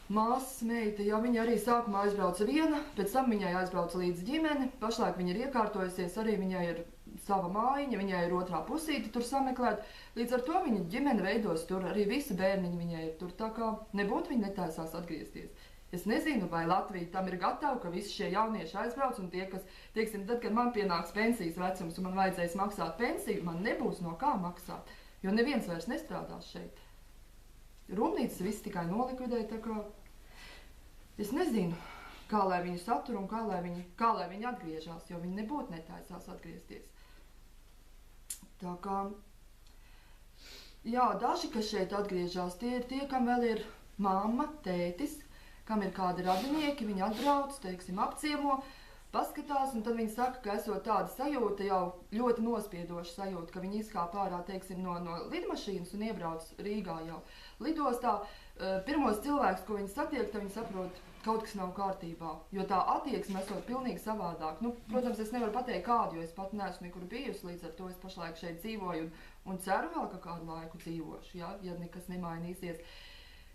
māsas meita, viņa arī sākumā aizbrauca viena, pēc tam viņai aizbrauca līdz ģimene, pašlaik viņa ir iekārtojusies, arī viņai ir sava mājiņa, viņai ir otrā pusīte tur sameklēt, līdz ar to viņa ģimene veidos tur, arī visi bērniņi viņai ir tur, tā kā nebūtu viņa netaisās atgriezties. Es nezinu, vai Latvija tam ir gatava, ka visi šie jaunieši aizbrauc, un tie, kas, teiksim, tad, kad man pienāks pensijas vecums un man vajadzēs maksāt pensiju, man nebūs no kā maksāt, jo neviens vairs nestrādās šeit. Rūpnīcas viss tikai nolikvidēja, tā kā es nezinu, kā lai viņu satur un kā lai viņi atgriežās, jo viņi nebūtu netaisās atgriezties. Tā kā, daži, kas šeit atgriežās, tie ir tie, kam vēl ir mamma, tētis, kam ir kādi radinieki, viņi atbrauc, teiksim, apciemo, paskatās, un tad viņi saka, ka esot tāda sajūta, jau ļoti nospiedoša sajūta, ka viņi izkāp ārā, teiksim, no lidmašīnas un iebrauc Rīgā jau lidostā. Pirmos cilvēkus, ko viņi satiek, tad viņi saprot, kaut kas nav kārtībā, jo tā attieksme esot pilnīgi savādāk. Nu, protams, es nevaru pateikt kādu, jo es pat neesmu nekur bijusi, līdz ar to es pašlaik šeit dzīvoju un ceru vēl, ka kādu laiku dzīvošu, ja nekas nemainīsies.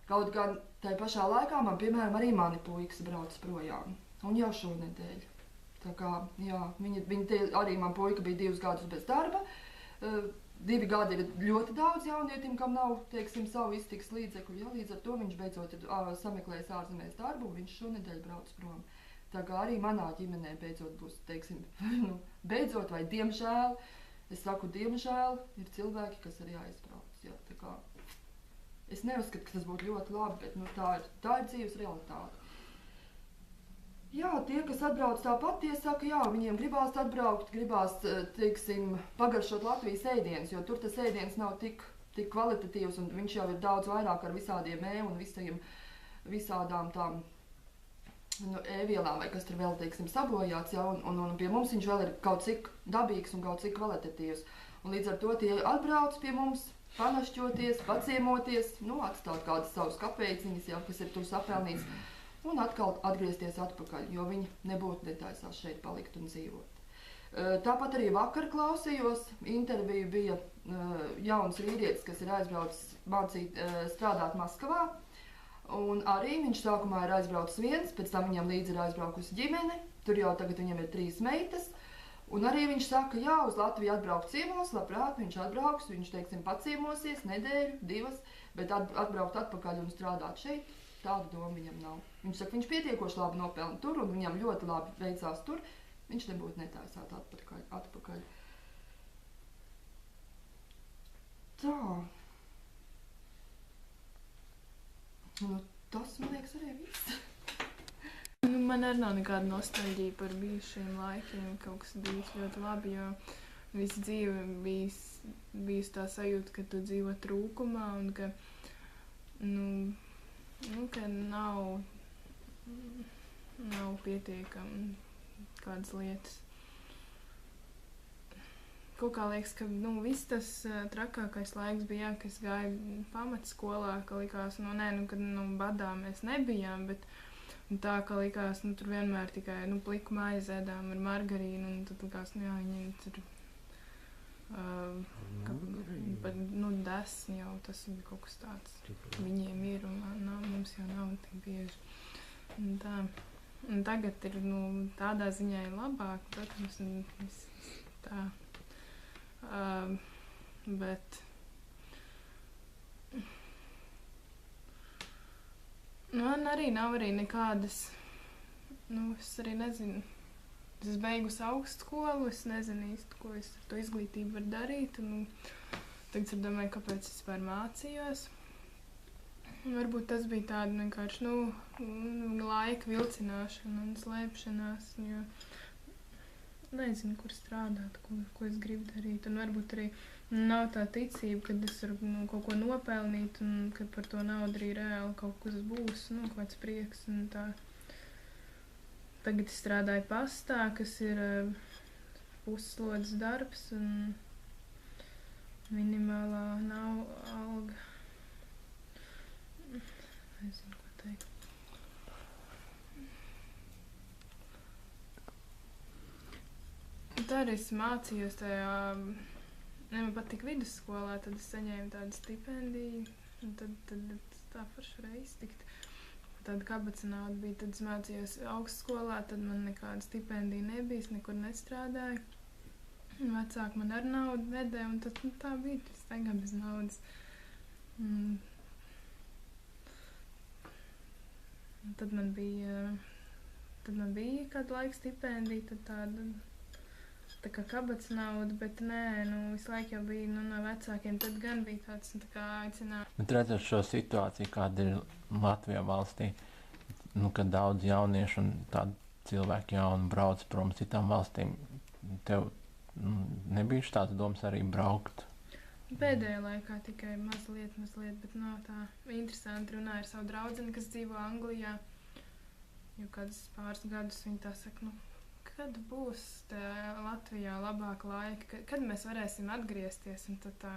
Kaut gan tajā pašā laikā man, piemēram, arī mani puikas brauc projām, un jau šonedēļ. Tā kā, jā, viņi arī man puika bija 2 gadus bez darba. 2 gadi ir ļoti daudz jaunietim, kam nav, teiksim, savu iztikas līdzekļu. Ja, līdz ar to viņš beidzot ir sameklējis ārzemēs darbu, un viņš šonedēļ brauc prom. Tā kā arī manā ģimenē beidzot būs, teiksim, beidzot vai diemžēl, es saku diemžēl, ir cilvēki, kas arī aizbrauc. Ja, tā kā, es neuzskatu, ka tas būtu ļoti labi, bet tā ir dzīves realitāte. Jā, tie, kas atbrauc tāpat, tie saka, jā, viņiem gribās atbraukt, gribās, teiksim, pagaršot Latvijas ēdienas, jo tur tas ēdiens nav tik kvalitatīvs, un viņš jau ir daudz vairāk ar visādiem un visādām tām ēvielām, vai kas tur vēl, teiksim, sabojāts, ja, un pie mums viņš vēl ir kaut cik dabīgs un kaut cik kvalitatīvs. Un līdz ar to tie atbrauc pie mums, panašķoties, paciemoties, atstāt kādas savas kapēciņas, ja, kas ir tur sapelnīts, un atkal atgriezties atpakaļ, jo viņi nebūtu netaisās šeit palikt un dzīvot. Tāpat arī vakar klausījos, interviju bija jauns vīrietis, kas ir aizbraucis strādāt Maskavā, un arī viņš sākumā ir aizbraucis viens, pēc tam viņam līdzi ir aizbraukusi ģimene, tur jau tagad viņam ir 3 meitas, un arī viņš saka, jā, uz Latviju atbraukt ciemos, labprāt, viņš atbrauks, viņš, teiksim, paciemosies nedēļu, 2, bet atbraukt atpakaļ un strādāt šeit, tādu domu viņam nav. Viņš saka, viņš pietiekoši labi nopelna tur, un viņam ļoti labi veicās tur, viņš nebūtu netaisāt atpakaļ. Tā. Tas, man liekas, arī viss. Man arī nav nekāda nostalģija par bijušiem laikiem, kaut kas bijis ļoti labi, jo visu dzīvi bijis tā sajūta, ka tu dzīvo trūkumā un ka, ka nav pietiekami kādas lietas. Kaut kā liekas, ka viss tas trakākais laiks bija, ka es gāju pamatskolā, ka likās, kad badā mēs nebijām, bet tā, ka likās, tur vienmēr tikai pliku maizi ēdām ar margarīnu, un tad likās, viņi tur desmit jau, tas bija kaut kas tāds. Viņiem ir, un mums jau nav tik bieži. Un tagad ir, tādā ziņā ir labāk, protams, un tā. Bet man arī nav nekādas, es arī nezinu. Es beigusi augstskolu, es nezinu īsti, ko es ar to izglītību varu darīt. Tagad es domāju, kāpēc es vispār mācījos. Varbūt tas bija tāda vienkārši laika vilcināšana un slēpšanās, jo nezinu, kur strādāt, ko es gribu darīt. Un varbūt arī nav tā ticība, ka es varu kaut ko nopelnīt un ka par to naudu arī reāli kaut kas būs, kaut kāds prieks un tā. Tagad es strādāju pastā, kas ir pusslodzes darbs un minimālā nav alga. Nezinu, ko teikt. Tā arī es mācījos tajā, man patika vidusskolā, tad es saņēmu tādu stipendiju, un tad tā forši varēja iztikt. Tāda kabaca nauda bija, tad es mācījos augstskolā, tad man nekāda stipendija nebija, es nekur nestrādāju. Vecāki man ar naudu nedēja, un tad tā bija, es tagad bez naudas. Tad man bija kādu laiku stipendija, tad tā kā kabaca nauda, bet nē, visu laiku jau bija no vecākiem, tad gan bija tāds tā kā aicinājums. Bet redzot šo situāciju, kāda ir Latvijā valstī, kad daudz jauniešu un tādi cilvēki jauni brauc prom citām valstīm, tev nebija tāds domas arī braukt? Pēdējā laikā tikai mazliet, bet nav tā interesanti. Runāju ar savu draudzeni, kas dzīvo Anglijā. jau kādus pāris gadus viņi tā saka, nu, kad būs Latvijā labāk laiki, kad mēs varēsim atgriezties, un tad tā,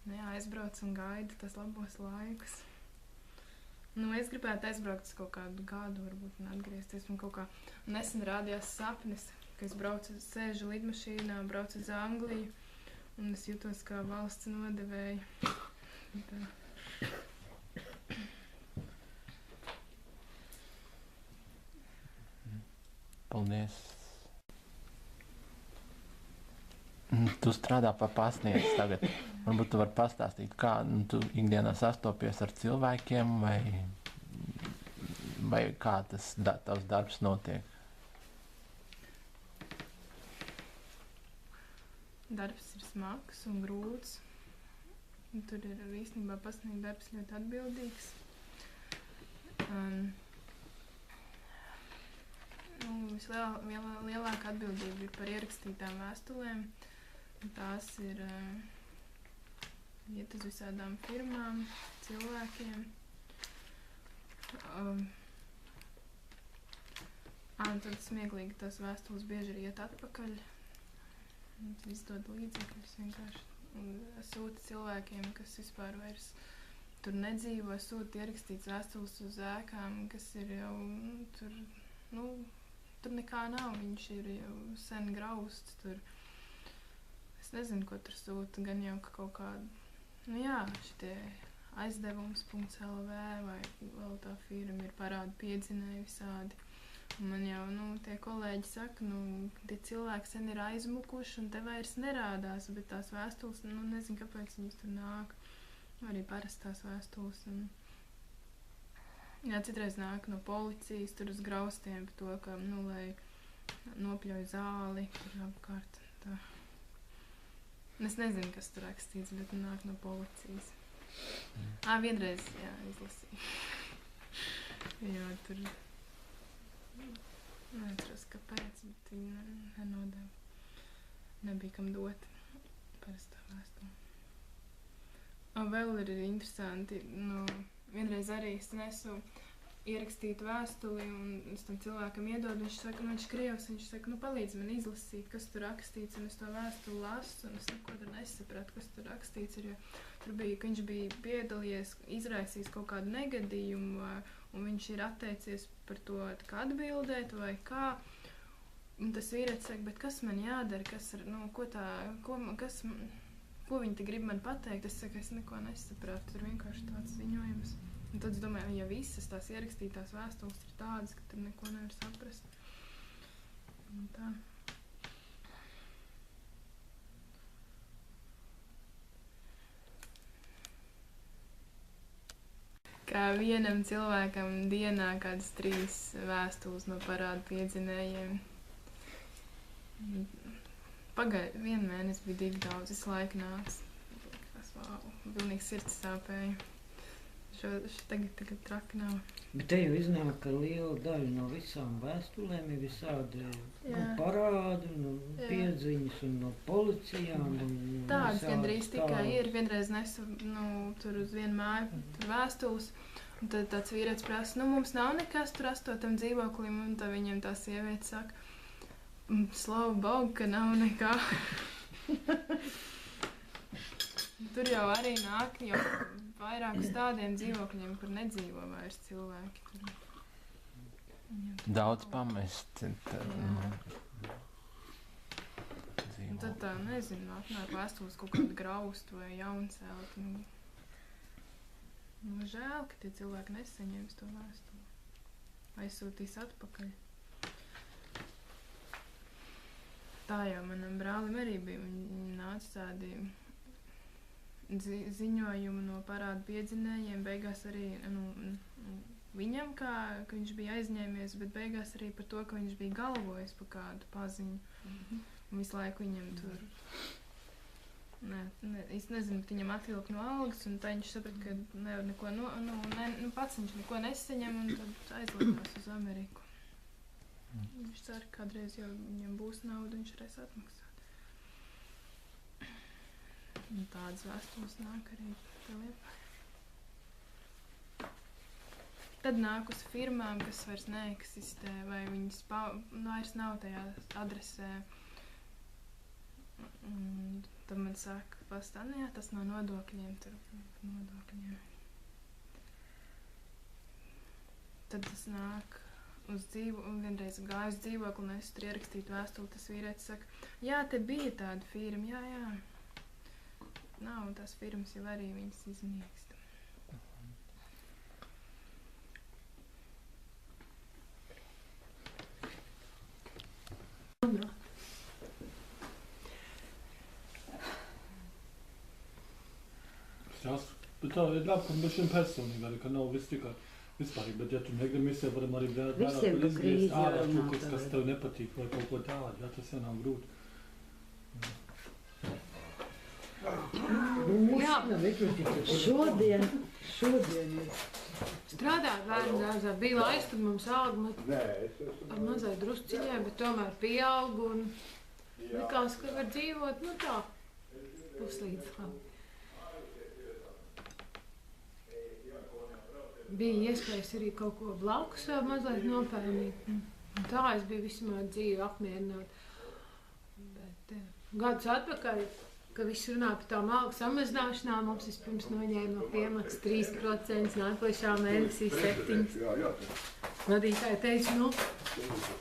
nu jā, aizbrauc un gaida tas labos laikus. Nu, es gribētu aizbraukt uz kaut kādu gadu, varbūt, un atgriezties, un kaut kā nesen rādījās sapnis, ka es sēžu lidmašīnā, braucu uz Angliju, un es jūtos kā valsts nodevēja. Paldies. Tu strādā par pasniedzi tagad. Varbūt tu vari pastāstīt, kā tu ikdienā sastopies ar cilvēkiem, vai kā tas tavs darbs notiek? Darbs ir smags un grūts. Tur ir īstenībā pasniedz darbs ļoti atbildīgs. Vislielākā atbildība ir par ierakstītām vēstulēm. Tās ir iet uz visādām firmām, cilvēkiem. Tad smieklīgi tās vēstules bieži ir iet atpakaļ. Izdod līdzekļus vienkārši. Sūta cilvēkiem, kas vispār vairs tur nedzīvo, sūta ierakstīts vēstules uz ēkām, kas ir jau tur, tur nekā nav, viņš ir jau sen grausts tur. Es nezinu, ko tur sūta, gan jau ka kaut kādu, šitie aizdevums.lv vai vēl tā firma ir parādu piedzinēji visādi. Un man jau, tie kolēģi saka, tie cilvēki sen ir aizmukuši un te vairs nerādās, bet tās vēstules, nezinu, kāpēc viņas tur nāk. Arī parastās vēstules. Citreiz nāk no policijas, tur uz graustiem par to, ka, lai nopļauj zāli, tur apkārt. Tā. Es nezinu, kas tur rakstīts, bet nāk no policijas. Vienreiz, izlasīju. Jo tur neatceros, kāpēc, bet viņi nenodeva. Nebija kam dot parastā vēstule. Vēl ir interesanti, vienreiz arī es nesu ierakstītu vēstuli un es tam cilvēkam iedodu, viņš saka, viņš krievs, viņš saka, palīdz man izlasīt, kas tur rakstīts, un es to vēstuli lasu, un es neko tur nesapratu, kas tur rakstīts ir, jo tur bija, ka viņš bija piedalījies, izraisījis kaut kādu negadījumu, un viņš ir atteicies par to kā atbildēt vai kā, un tas vīrietis saka, bet kas man jādara, kas ir, ko viņi te grib man pateikt, es saku, es neko nesapratu, tur vienkārši tāds ziņojums. Un tad es domāju, ja visas tās ierakstītās vēstules ir tādas, ka tur neko nevar saprast. Un tā. Kā vienam cilvēkam dienā kādas 3 vēstules no parādu piedzinējiem. Vienu mēnesi bija tik daudz, visu laiku nāca. Tas pilnīgi sirds sāpēja. Tagad traki nav. Bet te jau iznāk, ka liela daļa no visām vēstulēm ir visādi parādi, piedziņas un no policijām. Tādas gandrīz tikai ir. Vienreiz nesu tur uz vienu māju tur vēstules, un tad tāds vīrietis prasa, mums nav nekas tur 8. dzīvoklim, un tad viņiem tā sieviete saka, slavu Bogu, ka nav nekā. Tur jau arī nāk jau vairāk uz tādiem dzīvokļiem, kur nedzīvo vairs cilvēki. Daudz pamest. Un tad tā, nezinu, atnāk vēstules kaut kādu graustu vai jauncelt. Žēl, ka tie cilvēki nesaņems to vēstuli. Aizsūtīs atpakaļ. Tā jau manam brālim arī bija. Viņi nāca tādi ziņojumu no parādu piedzinējiem, beigās arī viņam, ka viņš bija aizņēmies, bet beigās arī par to, ka viņš bija galvojis par kādu paziņu. Un visu laiku viņam tur, es nezinu, bet viņam atvilka no algas, un tā viņš saprat, ka nevar neko, pats viņš neko nesaņem, un tad aizlidās uz Ameriku. Viņš cer, ka kādreiz jau viņam būs nauda, viņš varēs atmaksāt. Un tādas vēstules nāk arī pie Liepājā. Tad nāk uz firmām, kas vairs neeksistē, vai viņas vairs nav tajā adresē. Tad man saka, pastāv, tas no nodokļiem, tur nodokļiem. Tad tas nāk uz un vienreiz gāju uz dzīvokli, un es tur ierakstītu vēstuli, tas vīrietis saka, jā, te bija tāda firma, jā. Nav, tās firmas jau arī viņas iznīkst. Tas, bet tā ir labi, ka mēs šim personīgi arī, ka nav viss tikai vispārīgi, bet ja tu negribi, mēs jau varam arī vairāk izgriezt ārā kaut kas tev nepatīk vai kaut ko tādu, jā, tas jau nav grūti. Šodien ir. Strādāt bērnu dārzā, bija laiks, kad mums auga ar mazai drusciņai, bet tomēr pieauga un likās, ka var dzīvot, tā, puslīdz labi. Bija iespējas arī kaut ko blakus vēl mazliet nopelnīt. Un tā es biju vismaz dzīvi apmierināta. Bet gadus atpakaļ, ka viss runā par tām algu samazināšanām, mums vispirms noņēma no piemaksas 3%, nākošā mēnesī 7%. Vadītāji teica,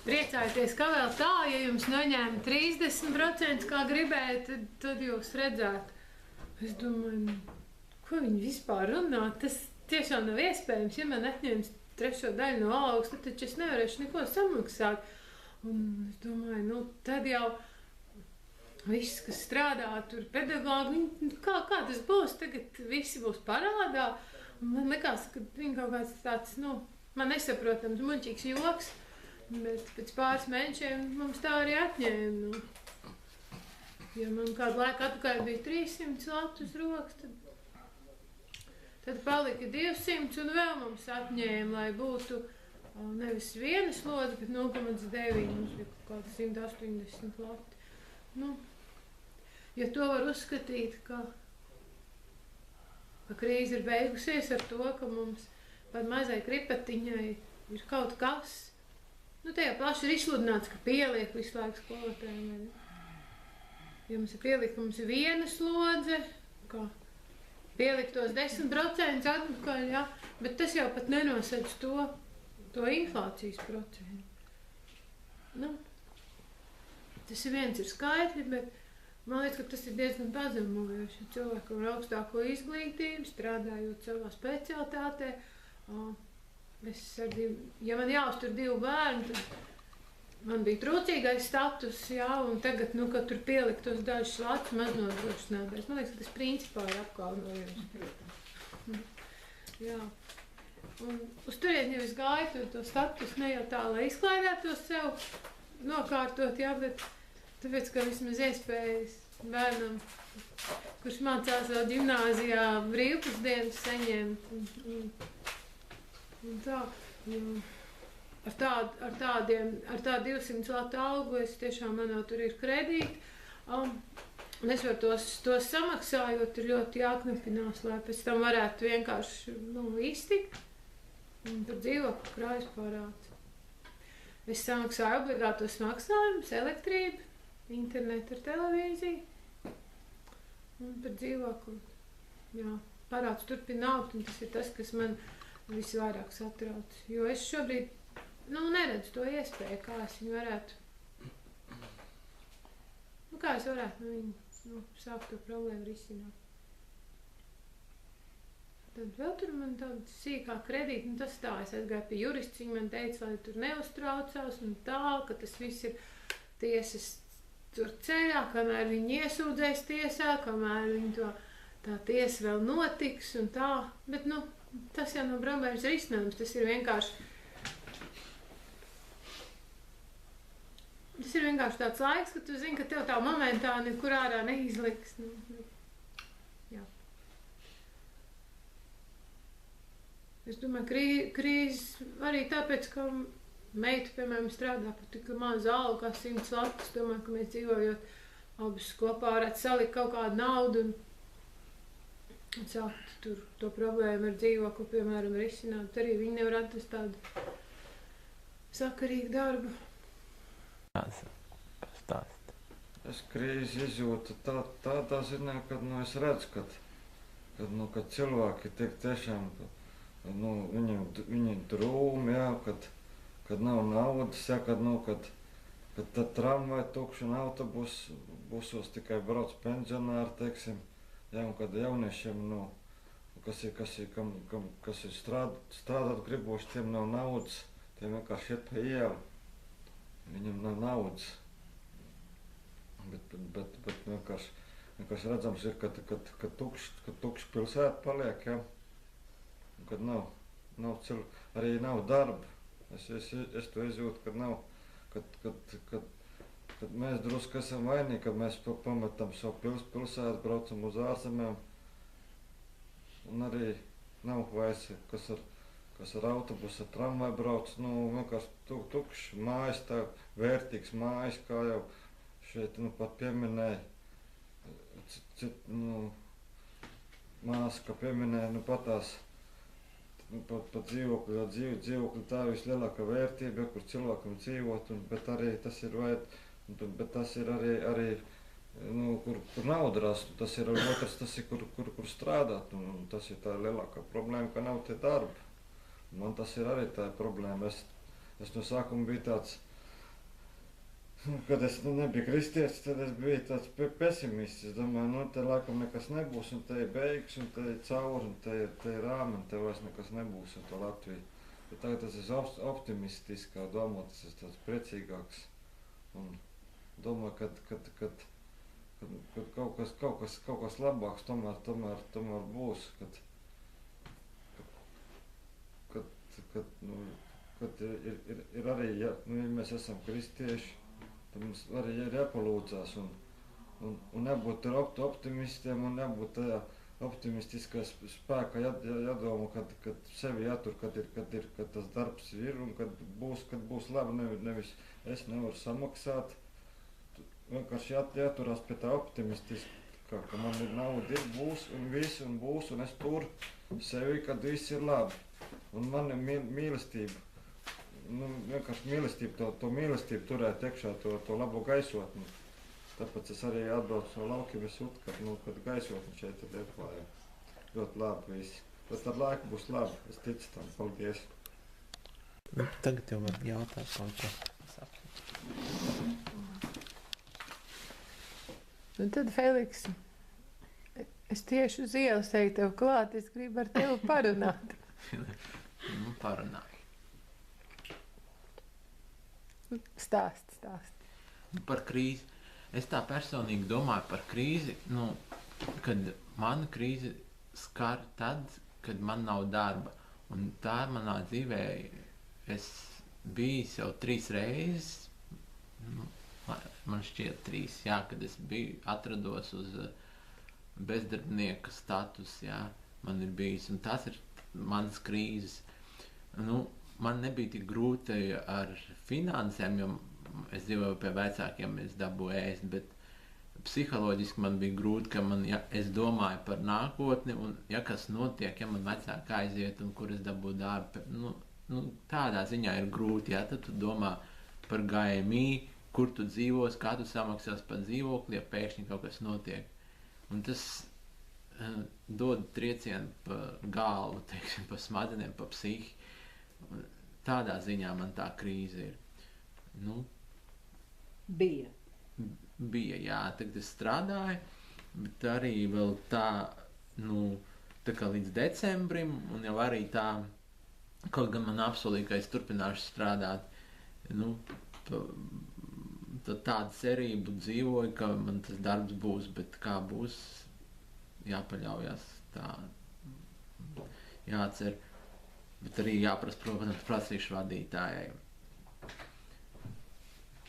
priecājieties, ka vēl tā, ja jums noņēma 30%, kā gribēja, tad jūs redzētu. Es domāju, ko viņi vispār runā, tas tiešām nav iespējams, ja man atņems trešo daļu no algas, tad taču es nevarēšu neko samaksāt. Un es domāju, tad jau viss, kas strādā tur pedagogi, kā tas būs, tagad visi būs parādā. Un man likās, ka viņi kaut kāds tāds, man nesaprotams, muļķīgs joks, bet pēc pāris mēnešiem mums tā arī atņēma. Ja man kādu laiku atpakaļ bija 300 latu uz rokas, tad palika 200 un vēl mums atņēma, lai būtu nevis viena slodze, bet 0,9, mums bija kaut kādi 180 lati. Ja to var uzskatīt, ka krīze ir beigusies ar to, ka mums par mazai kripatiņai ir kaut kas, tajā plaši ir izsludināts, ka pieliek visu laiku skolotājiem. Ja mums ir pielikt, ka mums ir viena slodze, ka pielikt tos 10% atpakaļ, ja? Bet tas jau pat nenosedz to inflācijas procentu. Tas ir skaitļi, bet man liekas, ka tas ir diezgan pazemojoši. Cilvēkam ar augstāko izglītību, strādājot savā specialitātē, ja man jāuztur 2 bērni, tad man bija trūcīgais status, un tagad, kad tur pielikt tos dažus latus maznodrošinātājs. Man liekas, ka tas principā ir apkaunojums. Jā. Un uz turieni jau es gāju to status ne jau tā, lai izklaidētos sev nokārtot, bet tāpēc, ka vismaz iespējas bērnam, kurš mācās vēl ģimnāzijā, brīvpusdienas saņemt. Un tā, ar tādu 200 latu algu es tiešām manā tur ir kredīti. Un es varu tos samaksājot, ir ļoti jāknapinās, lai pēc tam varētu vienkārši iztikt. Un par dzīvokļu krājas parāds. Es samaksāju obligātos maksājumus, elektrību, internetu ar televīziju. Un par dzīvokli. Jā, parāds turpina augt, un tas ir tas, kas man visvairāk satrauc. Jo es šobrīd neredzu to iespēju, kā es viņu varētu, kā es varētu no viņu sākt to problēmu risināt. Tad vēl tur man tāda sīkā kredīta, tas tā, es aizgāju pie jurists, viņi man teica, lai tur neuztraucās un tā, ka tas viss ir tiesas tur ceļā, kamēr viņi iesūdzēs tiesā, kamēr viņi tā tiesa vēl notiks un tā, bet tas jau nav problēmas risinājums, tas ir vienkārši tāds laiks, ka tu zini, ka tev tā momentā nekur ārā neizliks. Jā. Es domāju, krīze arī tāpēc, ka meita, piemēram, strādā par tik mazu algu, kā 100 latus. Es domāju, ka mēs dzīvojot abas kopā varētu salikt kaut kādu naudu un sākt tur to problēmu ar dzīvokli, piemēram, risināt. Arī viņi nevar atrast tādu sakarīgu darbu. Pastāst. Es krīzi izjūtu tādā ziņā, kad es redzu, kad cilvēki tiešām, viņi drūmi, jā, kad nav naudas, jā, kad tad tramvai tukši un autobusos tikai brauc pensionāri, teiksim, jā, un kad jauniešiem, kas ir strādāt griboši, tiem nav naudas, tiem vienkārši iet pa ielu, viņam nav naudas. Bet vienkārši redzams ir, ka tukši pilsēta paliek, jā, un kad nav arī nav darba. Es to izjūtu, kad nav, kad mēs drusku esam vainīgi, kad mēs pametam savu pilsētu, braucam uz ārzemēm, un arī nav vairs, kas ar autobusu, ar tramvai brauc, vienkārši tukšs mājas, tā vērtīgs mājas, kā jau šeit pat pieminēja, māsa, ka pieminēja, patās, pat dzīvokļi, jo dzīvokļi tā ir vislielākā vērtība, kur cilvēkam dzīvot, bet arī tas ir arī kur nauda rast, tas ir otrs, tas ir kur strādāt, un tas ir tā lielākā problēma, ka nav tie darbi. Man tas ir arī tā problēma. Es no sākuma biju tāds, kad es nebiju kristietis, tad es biju tāds pesimists. Es domāju, te laikam nekas nebūs, un te ir beigas, un te ir cauri, un te ir rāmi, un te vairs nekas nebūs ar to Latviju. Bet tagad es esmu optimistiskā domā, tas ir tāds priecīgāks. Un domāju, ka kaut kas labāks tomēr būs, kad ir arī, ja mēs esam kristieši, tad mums arī ir jāpalūdzās un jābūt optimistiem un jābūt tajā optimistiskā spēkā jādomā, kad sevi jātur, kad tas darbs ir un kad būs labi, nevis es nevaru samaksāt. Vienkārši jāturās pie tā optimistiskā, ka man ir nauda, būs un viss un būs un es tur sevi, kad viss ir labi. Un man ir mīlestība. Vienkārši mīlestība, to mīlestību turēt iekšā, to labo gaisotni. Tāpēc es arī atbraucu no laukiem, es jūtu, kad gaisotni šeit ir atklājā. Ļoti labi viss. Bet ar laiku būs labi, es ticu tam. Paldies. Tagad jau var jautāt kaut ko. Tad, Feliks, es tieši uz ielas eju tev klāt, es gribu ar tevi parunāt. Parunāju. Stāst. Par krīzi. Es tā personīgi domāju par krīzi, kad mana krīze skar tad, kad man nav darba. Un tā manā dzīvē es bijis jau 3 reizes, man šķiet 3, jā, kad es atrados uz bezdarbnieka status, jā, man ir bijis, un tas ir manas krīzes. Man nebija tik grūti ar finansēm, jo es dzīvoju pie vecākiem, es dabūju ēst, bet psiholoģiski man bija grūti, ka es domāju par nākotni, un ja kas notiek, ja man vecāki aiziet, un kur es dabūju darbu, tādā ziņā ir grūti, ja tad tu domā par GMI, kur tu dzīvos, kā tu samaksās par dzīvokli, ja pēkšņi kaut kas notiek. Un tas dod triecienu pa galvu, teiksim, pa smadzenēm, pa psihi. Tādā ziņā man tā krīze ir. Bija, jā, tagad es strādāju, bet arī vēl tā kā līdz decembrim, un jau arī tā, kaut gan man apsolīja, ka es turpināšu strādāt, tad tāda cerība dzīvoja, ka man tas darbs būs, bet kā būs, jāpaļaujas, tā jācer, bet arī jāprasa, protams, prasīšu vadītājai.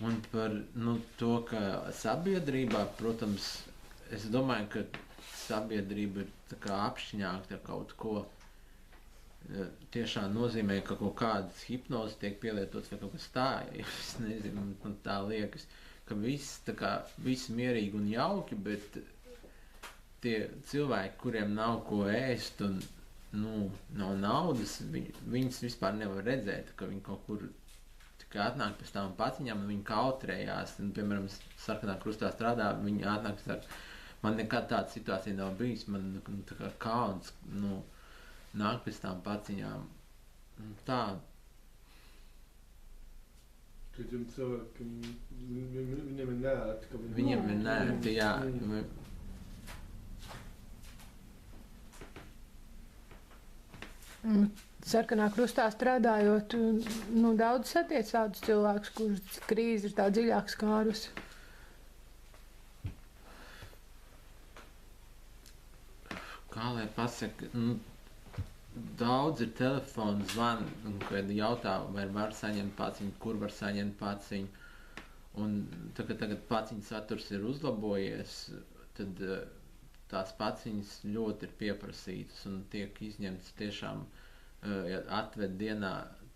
Un par to, ka sabiedrībā, protams, es domāju, ka sabiedrība ir tā kā apšķiņākta ar kaut ko. Tiešām nozīmē, ka kaut kādas hipnozes tiek pielietotas vai kaut kas tā, es nezinu, man tā liekas, ka viss mierīgi un jauki, bet tie cilvēki, kuriem nav ko ēst un nav naudas, viņus vispār nevar redzēt, ka viņi kaut kur tikai atnāk pēc tām paciņām un viņi kautrējās. Un, piemēram, Sarkanā krustā strādā, viņi atnāk un saka, man nekad tāda situācija nav bijis, man tā kā kauns, nāk pēc tām paciņām. Tā. Tiem cilvēkiem, viņiem ir neērti, ka viņi... Viņiem ir neērti, jā. Sarkanā krustā strādājot, daudz satiec tādus cilvēkus, kurus krīze ir tā dziļāk skārusi. Kā lai pasaka, daudz ir telefonu zvani, kad jautā, vai var saņemt paciņu, kur var saņemt paciņu. Un tagad paciņu saturs ir uzlabojies, tad tās paciņas ļoti ir pieprasītas un tiek izņemtas tiešām, ja atved dienā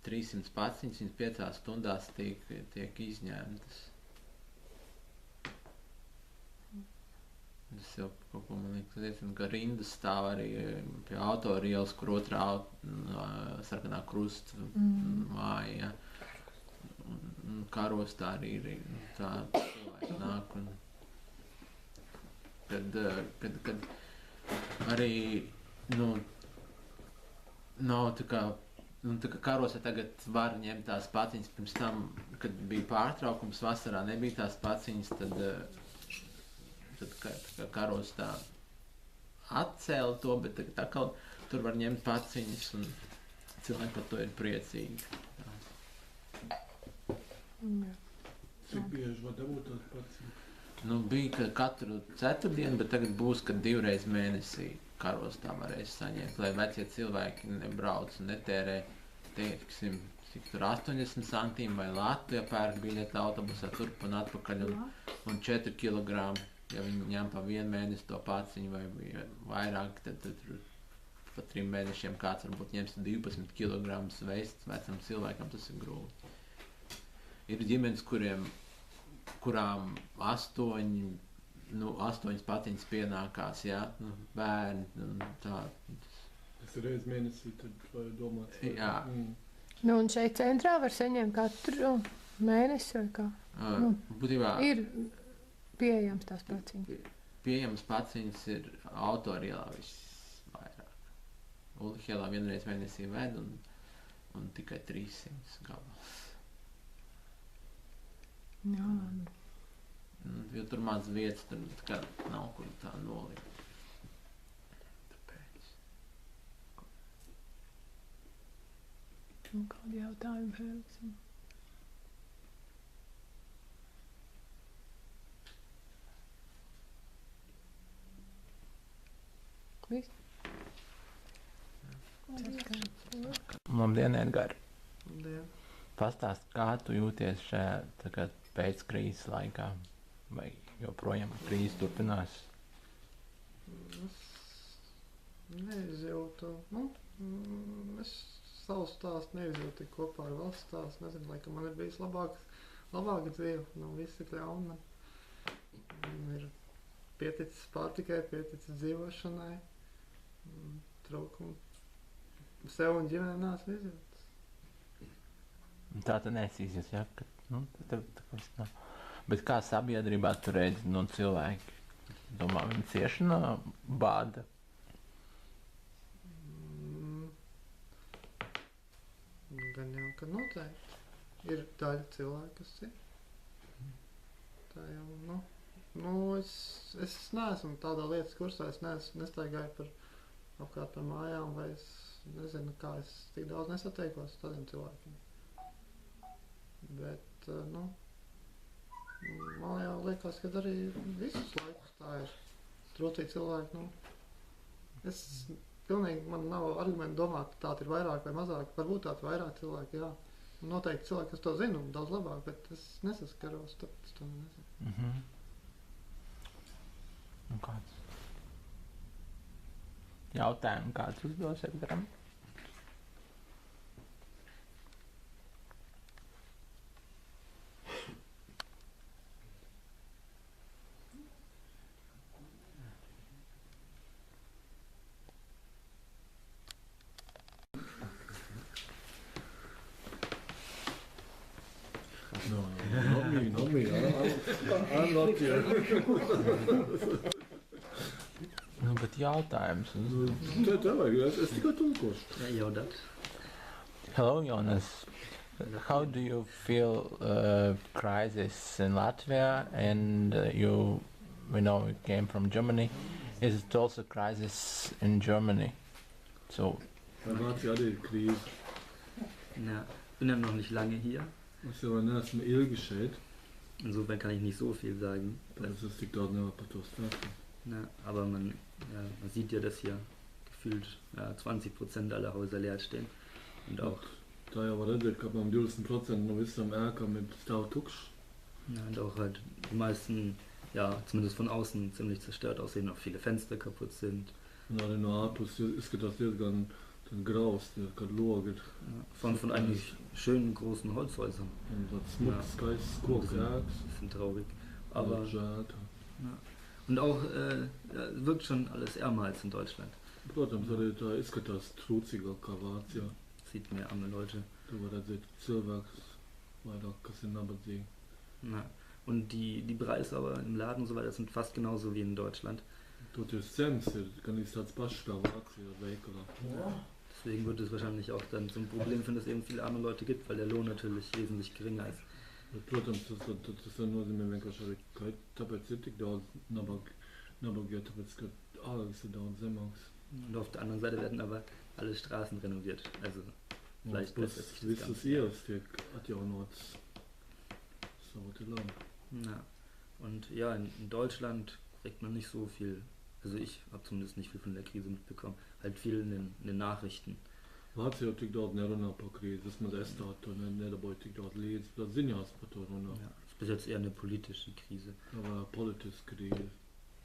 300 paciņas, viņas 5 stundās tiek izņemtas. Tas jau kaut ko man liekas, ka rindas stāv arī pie autorielas, kur otrā Sarkanā krusta māja. Un karostā arī ir tā cilvēki nāk. Un kad arī, nav tā kā karostā tagad var ņemt tās paciņas. Pirms tam, kad bija pārtraukums vasarā, nebija tās paciņas, tad karostā atcēla to, bet tagad atkal tur var ņemt paciņas un cilvēki par to ir priecīgi. Cik bieži var dabūt tās paciņas? Bija, ka katru ceturtdienu, bet tagad būs, ka 2 reizes mēnesī karostā varēs saņemt, lai vecie cilvēki nebrauc un netērē, teiksim, cik tur 80 centīm vai latu, ja pērk biļeti autobusā turp un atpakaļ un 4 kilogramu. Ja viņi ņem pa 1 mēnesi to paciņu vai vairāk, tad pa 3 mēnešiem kāds varbūt ņems 12 kilogramus vests vecam cilvēkam, tas ir grūti. Ir ģimenes, kurām 8 paciņas pienākās, jā, bērni, tā. Tas ir reiz mēnesī, tad vai domāts? Jā. Un šeit centrā var saņemt katru mēnesi vai kā? Būtībā ir pieejams tās paciņas. Pieejams paciņas ir autorielā visvairāk. Ulihielā 1 reizi mēnesī ved un tikai 300 gabals. Jā. Jo tur maz vietas, tur nav kur tā nolikt. Tāpēc. Kādi jautājumi, Feliksim? Viss? Labdien, Edgar. Labdien. Pastāst, kā tu jūties šajā tagad pēc krīzes laikā? Vai joprojām krīze turpinās? Es neizjūtu. Es savu stāstu neizjūtu tik kopā ar valsts stāstu. Nezinu, laikam man ir bijis labāka dzīve. Nav viss tik ļauna. Ir pieticis pārtikai, pieticis dzīvošanai. Trūkumu sev un ģimenei neesmu izjūtas. Tā tad neesīsies, jā? Bet kā sabiedrībā tu redzi cilvēki? Domā, viņi cieši no bāda? Gan jau, ka noteikti. Ir daļa cilvēki, kas ir. Tā jau, es neesmu tādā lietas kursā, es nestaigāju apkārt par mājām, vai es nezinu, kā es tik daudz nesatiekos ar tādiem cilvēkiem. Bet, man jau liekas, ka arī visus laikus tā ir. Trūcīgi cilvēki, man nav argumenti domāt, ka tādi ir vairāk vai mazāk. Varbūt tādi vairāk cilvēki, jā. Noteikti cilvēki, kas to zina, daudz labāk, bet es nesaskaros, tāpēc to nezinu. Un kāds? Jautājumu kāds uzdos Edgaram? Man Latvijā. Nu, bet jautājums. Tā vajag, es tikai tulkošu. Jau dat. Hello, Jonas. How do you feel crisis in Latvia and you came from Germany? Is it also crisis in Germany? So. Latvia arī ir krīze. Ja, bin ja noch nicht lange hier. Es jau neesmu ilgi šeit. Insofern kann ich nicht so viel sagen. Das liegt dort nevar par to stāstīt. Ja, aber man sieht ja, dass hier gefühlt 20% aller Häuser leer stehen. Und auch. Tā jau var redzēt, ka apmēram 20% no visām ēkām stāv tukšs. Ja, und auch halt die meisten, zumindest von außen ziemlich zerstört aussehen, auch viele Fenster kaputt sind. Un arī no ārpus izskatās diezgan graust, kad logi ir. Ja, von eigentlich schönen großen Holzhäusern. Un tāds smuks, skaists koks ēkas. Bisschen traurig. Aber žēl. und auch wirkt schon alles ärmer als in Deutschland. Protams, arī tā izskatās trūcīgāk kā Vācijā. Sieht mehr arme Leute. Tu var redzēt cilvēkus vairāk, kas ir nabadzīgi. Ja. Und die Preise aber im Laden und so weiter sind fast genauso wie in Deutschland. Toties cenas ir gan tāds pašs kā Vācijā veikalā. Ja. Deswegen wird es wahrscheinlich auch dann zum Problem finden, dass es eben viele arme Leute gibt, weil der Lohn natürlich wesentlich geringer ist. Protams, tas nozīmē vienkārši arī, ka tāpēc ir tik daudz nabagie, tāpēc, ka algas ir daudz zemāks. Und auf der anderen Seite werden aber alle Straßen renoviert. Also vielleicht bessert sich das Visas ielas tiek atjaunotas savu te labu. Ja. Und ja, in Deutschland kriegt man nicht so viel. Also ich habe zumindest nicht viel von der Krise mitbekommen. Halt viel in den Nachrichten. Vācijā tik daudz nerunā par krīzi. Vismaz es tādu nedabūju tik daudz līdzi. Tad ziņās par to runā. Ja, das ist bis jetzt eher eine politische Krise. Aber politische Krise.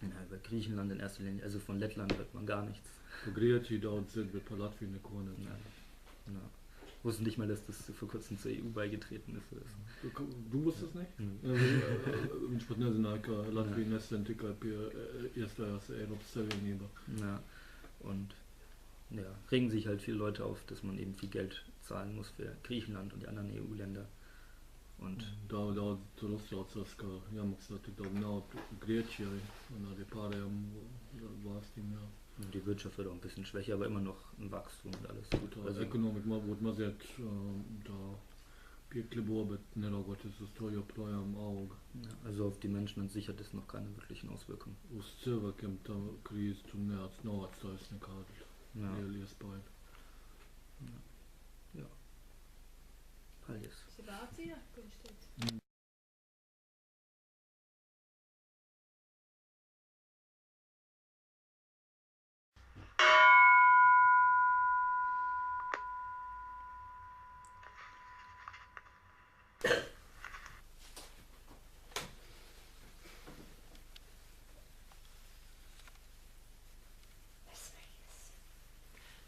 Ja, über Griechenland in erster Linie, also von Lettland hört man gar nichts. Par Grieķiju daudz zina, bet par Latviju neko nezina. Ja. Wusste nicht mal, dass das vor kurzem zur EU beigetreten ist. Du wusstest nicht? Viņš pat nezināja, ka Latvija nesen tikai iestājās Eiropas Savienībā. Ja, und regen sich halt viele Leute auf, dass man eben viel Geld zahlen muss für Griechenland und die anderen EU-Länder. Und daudz tur uztraucās, ka jāmaksā tik daudz naudu Grieķijai un arī pārējām valstīm. Die Wirtschaft wird auch ein bisschen schwächer, aber immer noch ein Wachstum und alles gut. Also ekonomika varbūt mazliet tā pieklibo, bet neraugoties uz to joprojām auga. Ja, also auf die Menschen an sich hat das noch keine wirklichen Auswirkungen. Uz cilvēkiem tā krīze tur nav atstājusi nekādu lielu iespēju. Ja. Paldies. Vācijā, ko viņš teica?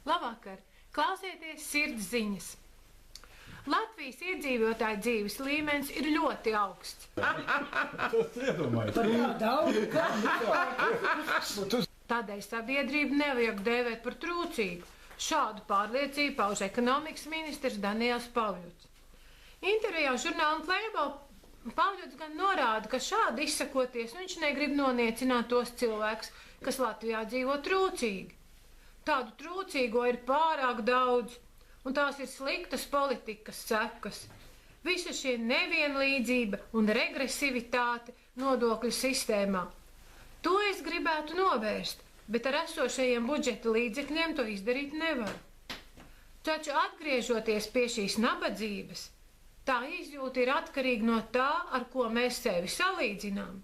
Labvakar! Klausieties sirds ziņas! Latvijas iedzīvotāju dzīves līmenis ir ļoti augsts. Tas iedomājas. Tādēļ sabiedrību nevajag dēvēt par trūcīgu. Šādu pārliecību pauž ekonomikas ministrs Daniels Pavļuts. Intervijā žurnālam Playboy Pavļuts gan norāda, ka šādi izsakoties viņš negrib noniecināt tos cilvēkus, kas Latvijā dzīvo trūcīgi. Tādu trūcīgo ir pārāk daudz, un tās ir sliktas politikas sekas. Visa šī nevienlīdzība un regresivitāte nodokļu sistēmā. To es gribētu novērst, bet ar esošajiem budžeta līdzekļiem to izdarīt nevar. Taču atgriežoties pie šīs nabadzības, tā izjūta ir atkarīga no tā, ar ko mēs sevi salīdzinām.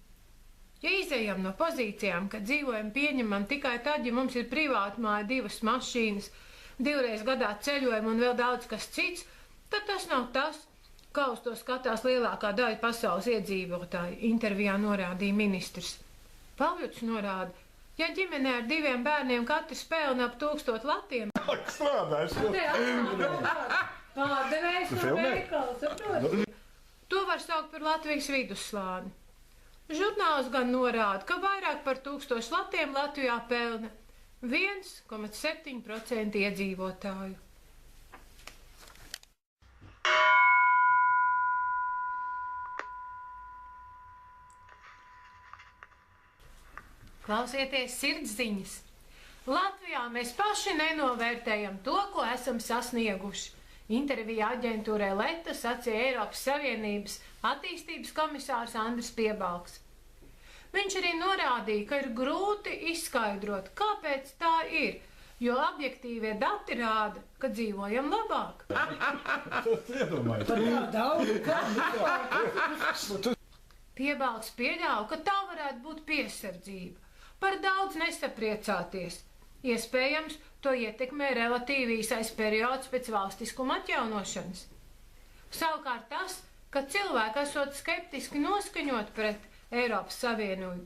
Ja izejam no pozīcijām, ka dzīvojam pieņemam tikai tad, ja mums ir privāta māja, 2 mašīnas, 2 reizes gadā ceļojam un vēl daudz kas cits, tad tas nav tas, kā uz to skatās lielākā daļa pasaules iedzīvotāju, intervijā norādīja ministrs. Pavļuts norāda, ja ģimenē ar 2 bērniem katrs pelna ap 1000 latiem, pārdevējs no veikala, saproti? To var saukt par Latvijas vidusslāni. Žurnāls gan norāda, ka vairāk par 1000 latiem Latvijā pelna 1,7% iedzīvotāju. Klausieties sirdsziņas. Latvijā mēs paši nenovērtējam to, ko esam sasnieguši. Intervijā aģentūrai Leta sacīja Eiropas Savienības attīstības komisārs Andris Piebalgs. Viņš arī norādīja, ka ir grūti izskaidrot, kāpēc tā ir, jo objektīvie dati rāda, ka dzīvojam labāk. Piebalgs pieļauj, ka tā varētu būt piesardzība, par daudz nesapriecāties. Iespējams, to ietekmē relatīvi īsais periods pēc valstiskuma atjaunošanas. Savukārt tas, ka cilvēki esot skeptiski noskaņot pret Eiropas Savienību,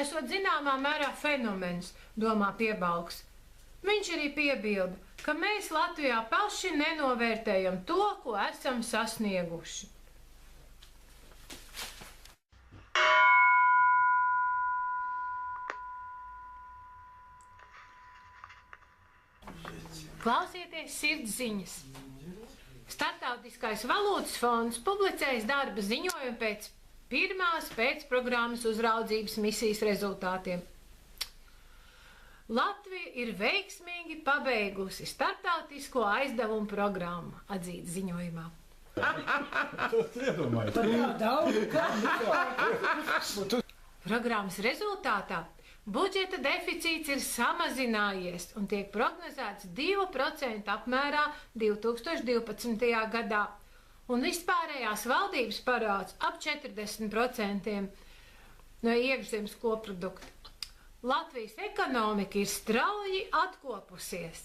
esot zināmā mērā fenomens, domā Piebalgs. Viņš arī piebilda, ka mēs Latvijā paši nenovērtējam to, ko esam sasnieguši. Klausieties sirdsziņas. Startautiskais valūtas fonds publicēs darba ziņojumu pēc pirmās pēcprogrammas uzraudzības misijas rezultātiem. Latvija ir veiksmīgi pabeigusi startautisko aizdevumu programmu, atzīts ziņojumā. Programmas rezultātā budžeta deficīts ir samazinājies un tiek prognozēts 2% apmērā 2012. gadā, un vispārējās valdības parāds ap 40% no iekšzemes koprodukta. Latvijas ekonomika ir strauji atkopusies.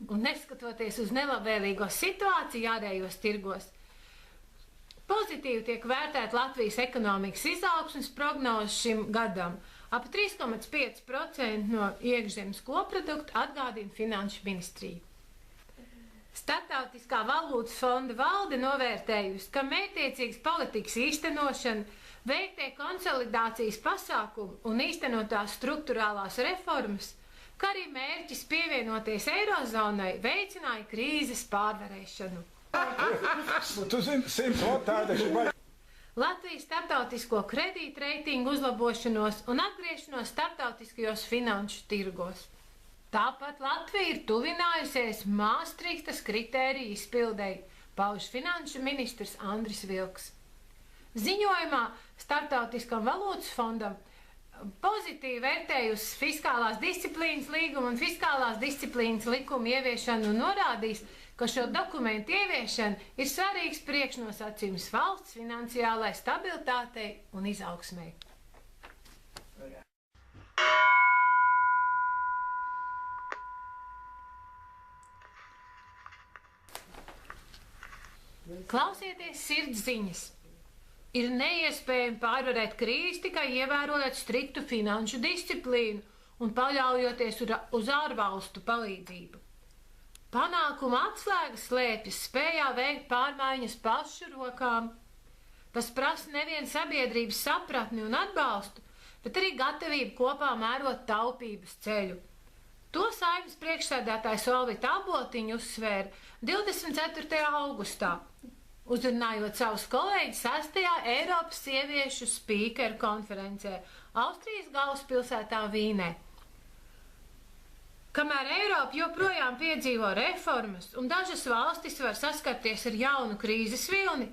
Un neskatoties uz nelabvēlīgo situāciju ārējos tirgos, pozitīvi tiek vērtēta Latvijas ekonomikas izaugsmes prognoze šim gadam. Ap 3,5% no iekšzemes koprodukta atgādina Finanšu ministrija. Startautiskā valūtas fonda valde novērtējusi, ka mērķtiecīgas politikas īstenošana, veiktie konsolidācijas pasākumi un īstenotās struktūrālās reformas, kā arī mērķis pievienoties Eirozonai, veicināja krīzes pārvarēšanu. Latvijas starptautisko kredītreitingu uzlabošanos un atgriešanos starptautiskajos finanšu tirgos. Tāpat Latvija ir tuvinājusies Māstrihtas kritēriju izpildei, pauž finanšu ministrs Andris Vilks. Ziņojumā Startautiskam valūtas fondam pozitīvi vērtējusi fiskālās disciplīnas līgumu un fiskālās disciplīnas likumu ieviešanu un norādījis, ka šo dokumentu ieviešana ir svarīgs priekšnosacījums valsts finansiālai stabilitātei un izaugsmei. Klausieties sirdsziņas. Ir neiespējami pārvarēt krīzi tikai ievērojot striktu finanšu disciplīnu un paļaujoties uz ārvalstu palīdzību. Panākuma atslēgas slēpjas spējā veikt pārmaiņas pašu rokām. Tas prasa nevien sabiedrības sapratni un atbalstu, bet arī gatavību kopā mērot taupības ceļu. To Saeimas priekšsēdētājs Olvita Abotiņa uzsvēra 24. augustā, uzrunājot savus kolēģus 6. Eiropas sieviešu spīkeru konferencē Austrijas galvaspilsētā Vīnē. Kamēr Eiropa joprojām piedzīvo reformas un dažas valstis var saskarties ar jaunu krīzes vilni,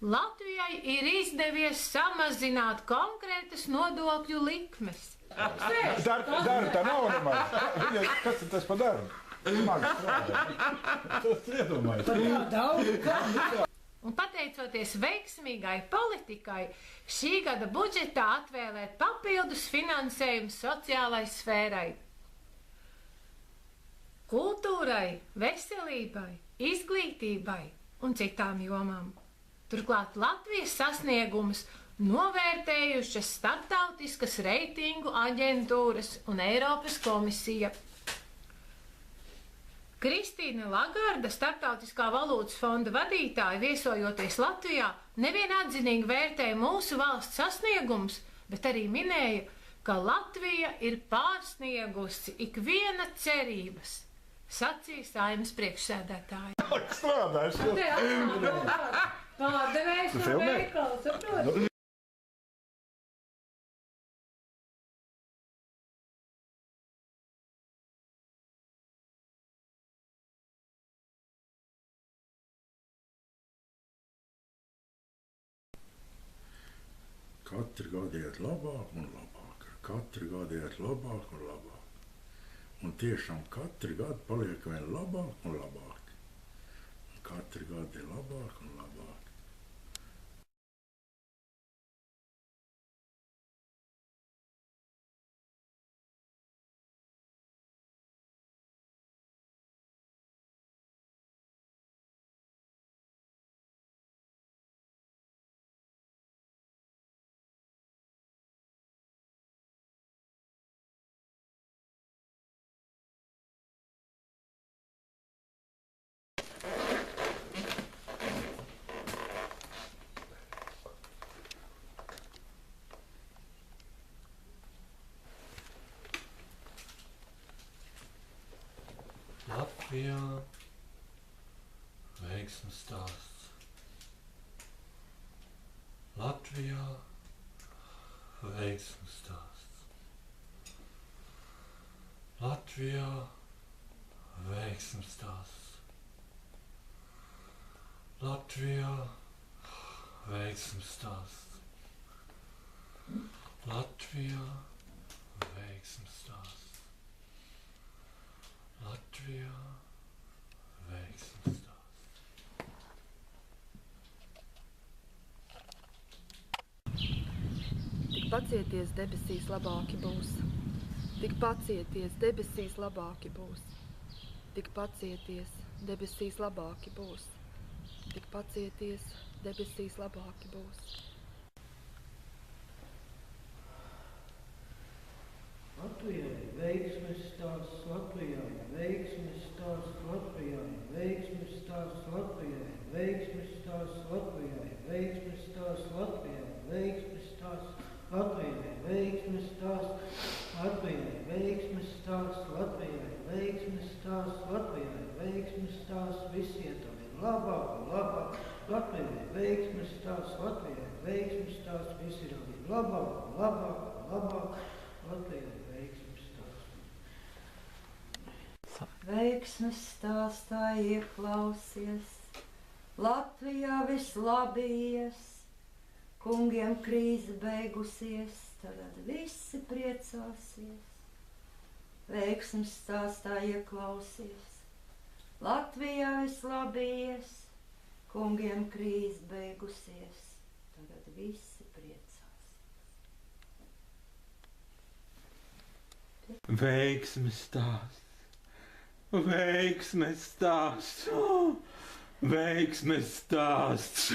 Latvijai ir izdevies samazināt konkrētas nodokļu likmes. Darba nav nemaz. Kas tas pa darbu? Smagi strādā. Un pateicoties veiksmīgai politikai, šī gada budžetā atvēlēt papildus finansējumu sociālai sfērai. Kultūrai, veselībai, izglītībai un citām jomām. Turklāt Latvijas sasniegumus novērtējušas starptautiskas reitingu aģentūras un Eiropas komisija. Kristīna Lagarda, Starptautiskā valūtas fonda vadītāja, viesojoties Latvijā, nevien atzinīgi vērtēja mūsu valsts sasniegumus, bet arī minēja, ka Latvija ir pārsniegusi ikviena cerības, sacīja Saeimas priekšsēdētāja. Strādājuši! Pārdevējs no Filmē? veikala, saproti? Katru gadu iet labāk un labāk. Katru gadu iet labāk un labāk. Un tiešām katru gadu paliek vien labāk un labāk. Un katru gadu ir labāk un labāk. Latvijā veiksmes stāsts. Latvijā veiksmes stāsts. Latvijā veiksmes stāsts. Latvijā veiksmes stāsts. Latvijā veiksmes stāsts. Latvijā veiksmes stāsts. Tik pacieties, debesīs labāki būs. Tik pacieties, debesīs labāki būs. Tik pacieties, debesīs labāki būs. Tik pacieties, debesīs labāki būs. Latvijai veiksmes stāsts, Latvijai veiksmes stāsts, Latvijai veiksmes stāsts, Latvijai veiksmes stāsts, Latvijai veiksmes stāsts, Latvijai veiksmes stāsts, Latvijai veiksmes stāsts, Latvijai veiksmes stāsts, Latvijai veiksmes stāsts, Latvijai veiksmes stāsts, visiet arī labāk un labāk. Latvijai veiksmes stāsts, Latvijai veiksmes stāsts, visi ir arī labāk un labāk un labāk. Latvijai veiksmes stāsts. Veiksmes stāstā ieklausies, Latvijā viss labi ies, kungiem krīze beigusies, tagad visi priecāsies. Veiksmes stāstā ieklausies, Latvijā viss labi ies, kungiem krīze beigusies, tagad visi priecāsies. Veiksmes stāsts, veiksmes stāsts, veiksmes stāsts,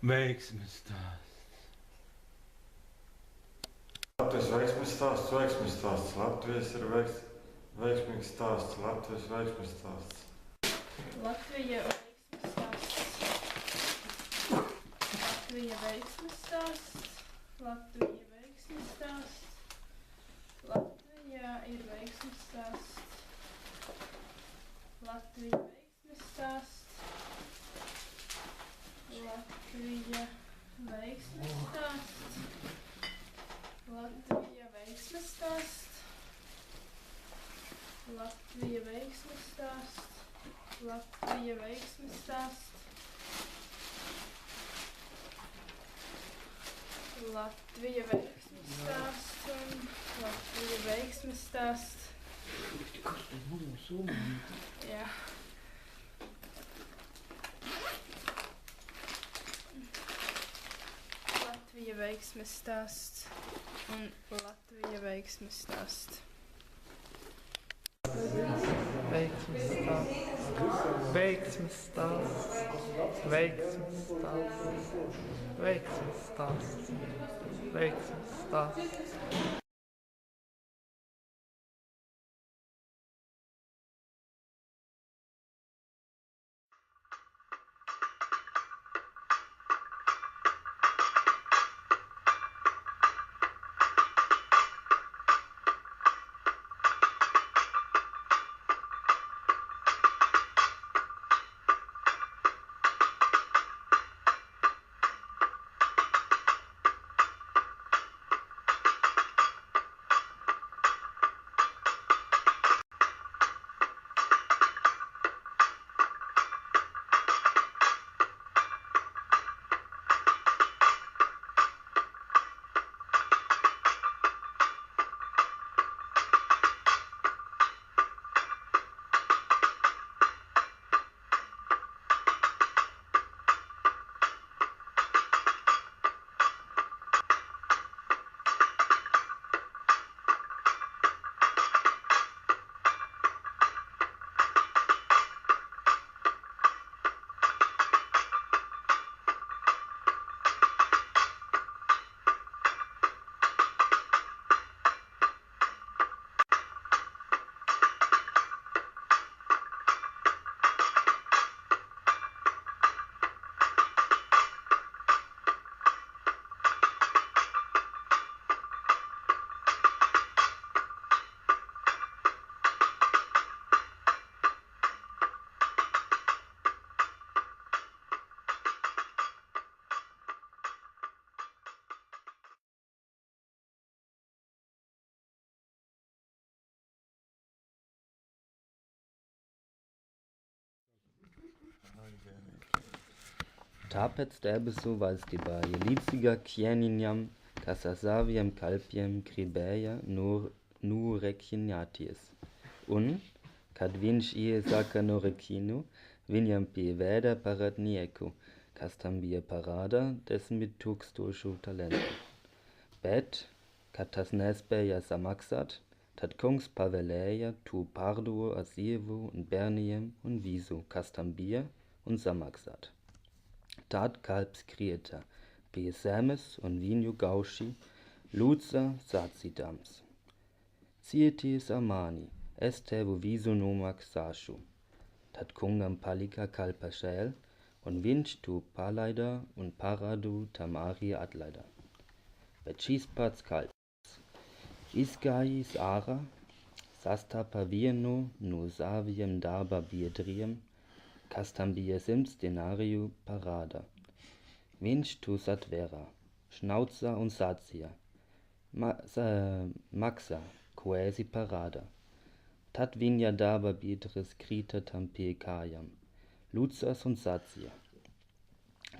veiksmes stāsts. Latvijas veiksmes stāsts, veiksmes stāsts. Latvijas ir veiksmīgs stāsts, Latvijas veiksmes stāsts. Latvija veiksmes stāsts. Latvija veiksmes stāsts. Latvija veiksmes stāsts. Latvijā ir veiksmes stāsts. Latvija veiksmes stāsts. Latvija veiksmes stāsts. Latvija veiksmes stāsts. Latvija veiksmes stāsts. Latvija veiksmes stāsts. Latvija veiksmes stāsts un Latvija veiksmes stāsts. Jā. Latvija veiksmes stāsts un Latvija veiksmes stāsts. Veiksmes stāsts, veiksmes stāsts, veiksmes stāsts, veiksmes stāsts, veiksmes stāsts. Tāpēc debesu valstībā ir līdzīga ķēniņam, kas ar saviem kalpiem gribēja noreķināties. Un, kad viņš iesāka noreķinu, viņam pieveda parādnieku, kas tam bija parādā 10 000 talentu. Bet, kad tas nespēja samaksāt, tad kungs pavēlēja to pārdot ar sievu un bērniem un visu, kas tam bija, un samaksāt. Tad kalps krieta pie zemes un viņu gauši lūdza sacīdams: Cieties ar mani, es tevu visu nomaksāšu. Tad kungam palika kalpa šēl, un viņš to palaida un parādu tam arī atlaida. Bet šis pats kalps izgājis ārā, sastapa vienu no saviem darba biedriem, kas tam bija 100 denāriju parādā. Viņš to satvēra, šnauca un sacīja: maksā, ko esi parādā. Tad viņa darba biedrs krita tam pie kājām, lūdzas un sacīja: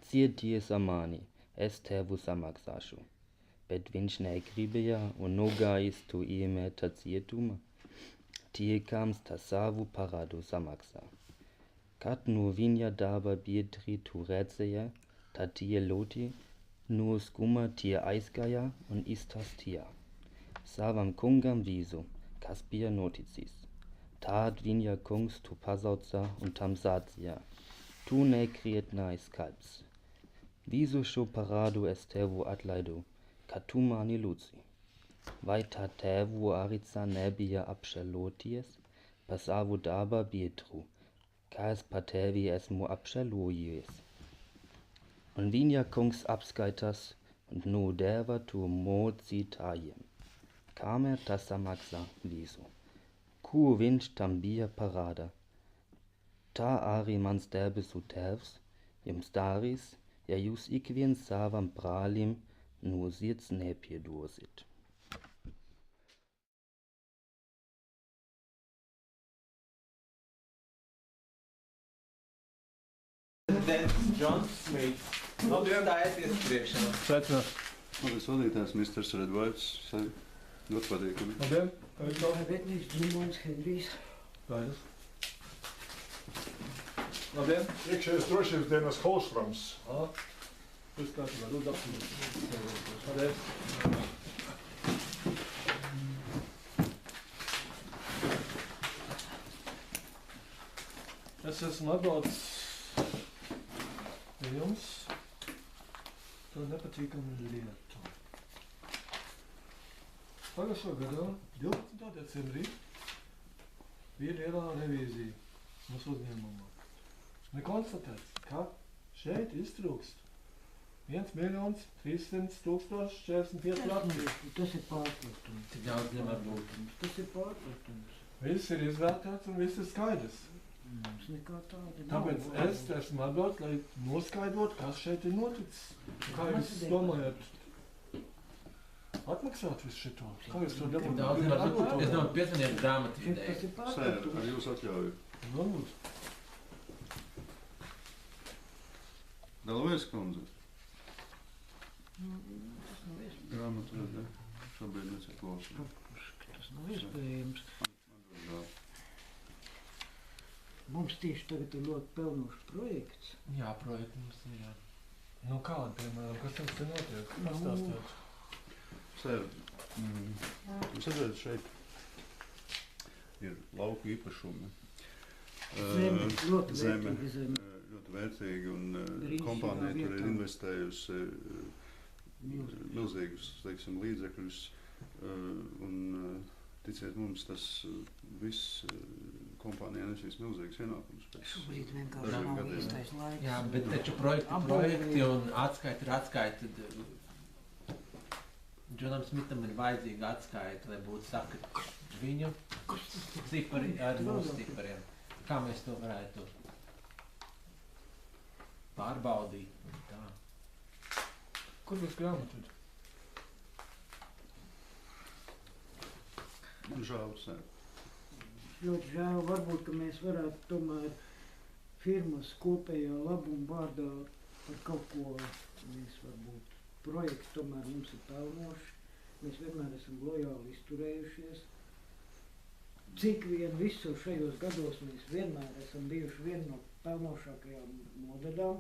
Cieties ar mani, es tevu samaksāšu. Bet viņš negribēja un nogājis to iemeta cietuma, tiekams tā savu parādu samaksā. Kad no viņa darba biedri to redzēja, tad tie ļoti no skuma tie aizgāja un izstāstīja savam kungam visu, kas bija noticis. Tad viņa kungs to pasauca un tam sacīja: Tu nekrietnais kalps, visu šo parādu es tevu atlaidu, kad tu mani lūdzi. Vai tā tevu Arica nebija apžēloties par savu darba biedru, kā es par tevi esmu apžēlojies? Un viņa kungs apskaitās un nodeva to mocītājiem, kamēr tas samaksā visu, ko viņš tam bija parādā. Tā arī mans debesu tēvs jums darīs, ja jūs ik viens savam brālim no sirds nepiedosit. Prezidents Džons Smits. Stājoties priekšā. Sveicināt. Paldies vadītājs, Mr. Redvoits. Ļoti patīkami. Labdien. Vētnieks Džimons Henrijs. Paldies. Labdien. Iekšējais drošības dienas Holstrams. Viss kārtībā, lūdzu apsūdīt. Paldies. Es esmu atbaudas pie jums to nepatīkamu lietu. Pagājušā gadā, 12. decembrī, bija lielā revīzija mūsu uzņēmumā. Un konstatēts, ka šeit iztrūkst 1 300 045 lati. Tas ir pārpratums. Tik daudz nevar būt. Tas ir pārpratums. Viss ir izvērtēts un viss ir skaidrs. Mums nekā tāda nav. Tāpēc es esmu atbildīgs, lai noskaidrotu, kas šeit ir noticis. Kā jūs domājat atmaksāt visu šito? Kā jūs to Tik daudz nevar būt. Es domāju, 5 grāmatu Tas ir Sēr, pārpratums. ar jūs atļauju. Varbūt. Dalavies, kundze. Tas nav iespējams. Grāmatu redē. Šobrīd nesaklausām. Tas nav iespējams. Mums tieši tagad ir ļoti pelnošs projekts. Jā, projekti mums ir, jā. Nu kāda, piemēram, kas jums te notiek? Pastāstiet. Sēr, jūs redzat, šeit ir lauku īpašumi. Zeme, ļoti Zeme, vērtīga zeme. ļoti vērtīga, un Brīnišķīgā kompānija tur ir vietā. investējusi milzīgus, teiksim, līdzekļus, un ticiet mums, tas viss kompānijā nesīs milzīgas ienākumus pēc Šobrīd vienkārši dažiem nav gadiem. īstais laiks. Jā, bet taču projekti un atskaiti ir atskaiti. Džonam Smitam ir vajadzīga atskaita, lai būtu sakri viņu cipari ar mūsu cipariem. Kā mēs to varētu pārbaudīt? Tā. Kur jūs grāmatu? Žēl, Sēr. Ļoti žēl, varbūt, ka mēs varētu tomēr firmas kopējā labuma vārdā par kaut ko mēs varbūt projekts tomēr mums ir pelnoši. Mēs vienmēr esam lojāli izturējušies. Cik vien visos šajos gados mēs vienmēr esam bijuši viena no pelnošākajām nodaļām.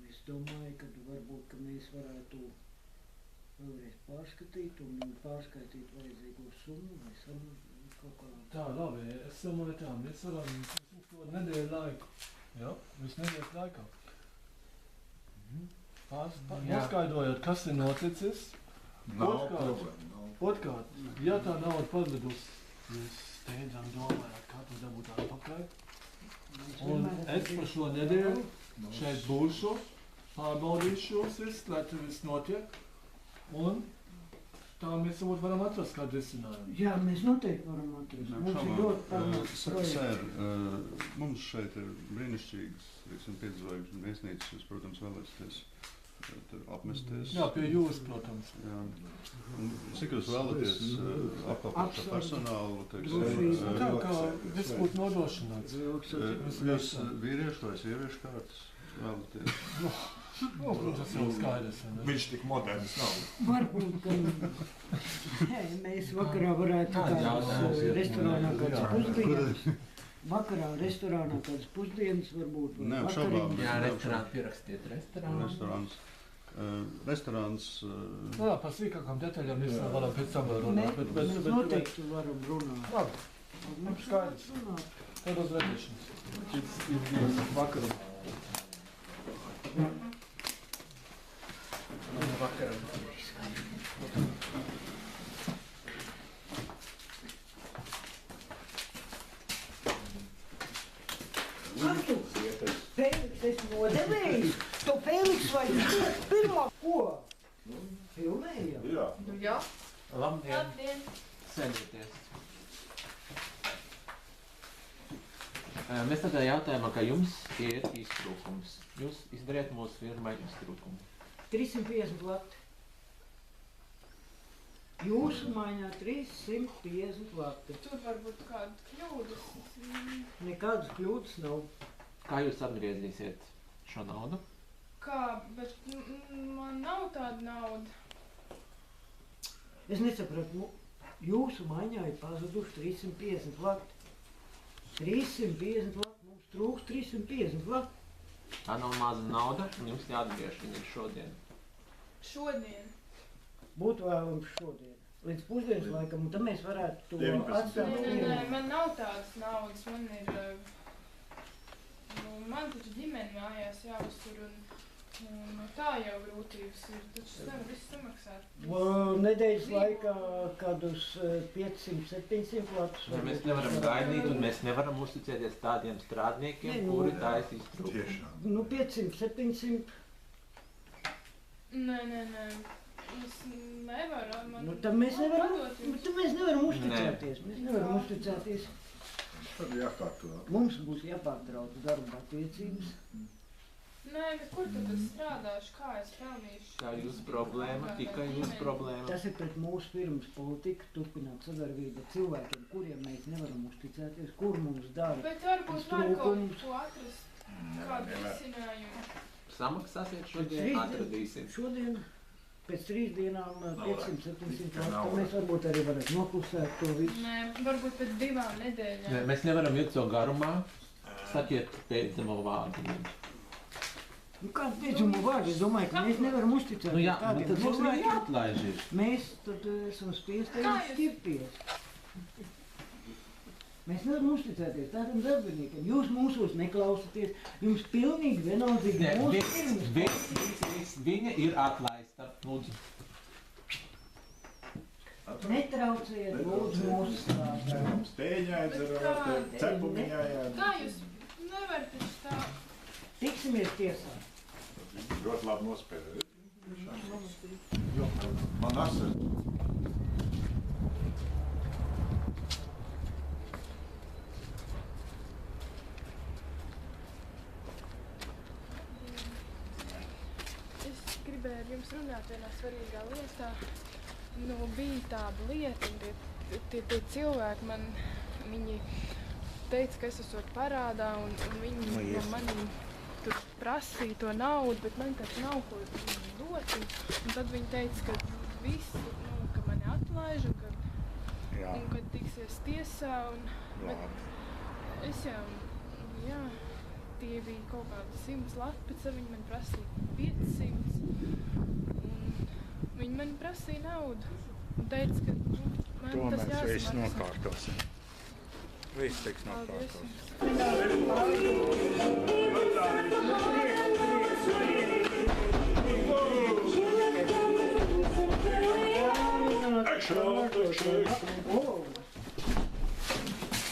Es domāju, ka varbūt ka mēs varētu vēlreiz pārskatīt un pārskaitīt vajadzīgo summu vai kaut kā. Tā, labi, es domāju tā, mēs varam to nedēļu laiku. Jā, visu nedēļas laikā. Noskaidrojot, kas ir noticis. Otrkārt, ja tā nauda pazudus, jūs steidzam domājat, kā to dabūt atpakaļ. Un es par šo nedēļu šeit būšu, pārbaudīšu viss, lai tur viss notiek. Un tā mēs varbūt varam atrast kādu risinājumu. Jā, mēs noteikti varam atrast. Mums ir ļoti pelnāts projekts. Mums šeit ir brīnišķīgas, 5 zvaigžņu viesnīcas, jūs, protams, vēlēsieties apmesties. Jā, pie jūs, protams. Jā. Cik jūs vēlaties apkalpot ar personālu, teiksim? Kā viss būtu nodrošināts. Jūs vīriešu vai sieviešu kārtas vēlaties? Tas jau skaidrs. Viņš tik moderns nav. Varbūt, ka mēs vakarā varētu kādas restorānā kādas pusdienas. Vakarā restorānā kādas pusdienas varbūt. Neapšaubām. Jā, restorānu pierakstiet restorānu. Restorāns. Jā, par sīkākām detaļām mēs varam pēc tam vēl runāt. Mēs noteikti varam runāt. Labi, mums skaidrs. Tad uz redzēšanas. Ir vakaru. Vakaram. Kas tu? Fēliks, es nodevējis. Tu Fēliks vai tiek pirmā? Ko? Filmējam? Jā. Jā. Labdien. Sēdieties. Mēs tādā jautājumā, ka jums ir iztrūkums. Jūs izdariet mūsu firmai iztrūkumu. 350 lati. Jūsu maiņā 350 lati. Tur var būt kāda kļūdas. Nekādas kļūdas nav. Kā jūs atgriezīsiet šo naudu? Kā? Bet man nav tāda nauda. Es nesapratu, jūsu maiņā ir pazuduši 350 lati. 350 lati, mums trūks 350 lati. Tā nav maza nauda, un jums jāatgriež viņa šodien. Šodien? Būtu vēlams šodien. Līdz pusdienas laikam, un tad mēs varētu to 19. atstāt. Nē, man nav tādas naudas, man ir, man taču ģimeni mājās jāuztur, un tā jau grūtības ir, taču es nevaru visu samaksāt. Nedēļas laikā kādus 500-700 latus. Mēs nevaram gaidīt, un mēs nevaram uzticēties tādiem strādniekiem, kuri taisa iztrūkumu. Nu, 500-700. Nē. Es nevaru, man tad mēs nevaram uzticēties. Mēs nevaram uzticēties. Tad jākārto. Mums būs jāpārtrauc darba attiecības. Nē, bet kur tad es strādāšu, kā es pelnīšu? Tā ir jūsu problēma, tikai jūsu problēma. Tas ir pret mūsu firmas politiku, turpināt sadarbību ar cilvēkiem, kuriem mēs nevaram uzticēties, kur mums dara. Bet varbūt var kaut ko atrast, kādu risinājumu. Samaksāsiet šodien, atradīsim. Šodien, pēc 3 dienām 500-700 lati, mēs varbūt arī varētu noklusēt to visu. Nē, varbūt pēc 2 nedēļām. Nē, mēs nevaram iet to garumā, sakiet beidzamo vārdu. Nu, kādu beidzamo vārdu? Es domāju, ka mēs nevaram uzticēties. Nu jā, tad mums vēl jāatlaiž ir. Mēs tad esam spiesti skirties. Mēs nevaram uzticēties tādam darbiniekiem. Jūs mūsos neklausaties, jums pilnīgi vienaldzīgi mūsu firmas. Viņa ir atlaista, lūdzu. Netrauciet, lūdzu, mūsu strādājumu. Stēņā iedzeram, cepumiņā jādara. Kā jūs nevarat taču tā? Tiksimies tiesā. Ļoti labi nospēlēt. Man asar. Es gribēju ar jums runāt vienā svarīgā lietā. Nu, bija tāda lieta, un tie cilvēki man, viņi teica, ka es esmu parādā, un viņi no manī tur prasīja to naudu, bet man taču nav ko dot. Un tad viņi teica, ka visi, ka mani atlaiž, un kad tiksies tiesā. Bet es jau, tie bija kaut kādi 100 lati, pēc tam viņi man prasīja 500. Un viņi man prasīja naudu. Un teica, ka man to tas mēs jāsamaksā. visu nokārtosim. Viss tiks nokārtots.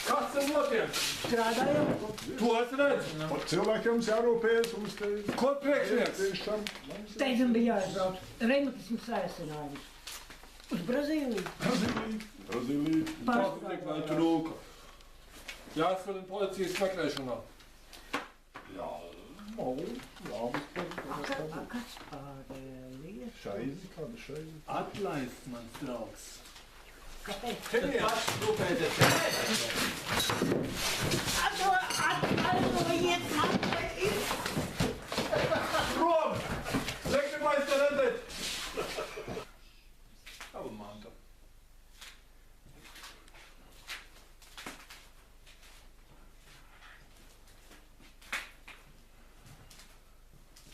Kas tas notiek? Strādājam. To es redzu. Cilvēkiem jārūpējas, mums te... Ko priekšnieks? Steidzam bija jāizbrauc. Reumatismu sācinājums. Uz Brazīliju. Brazīlija. Vai tu rūka? Jāsvadina policijas meklēšanā. Jā, Kas pārējie? šaizi, kāda šaizi? Atlaist, mans draugs. Kāpēc? Tad paši rūpēties. Atvainojiet man! Prom! Negribais te redzēt! Tavu manta.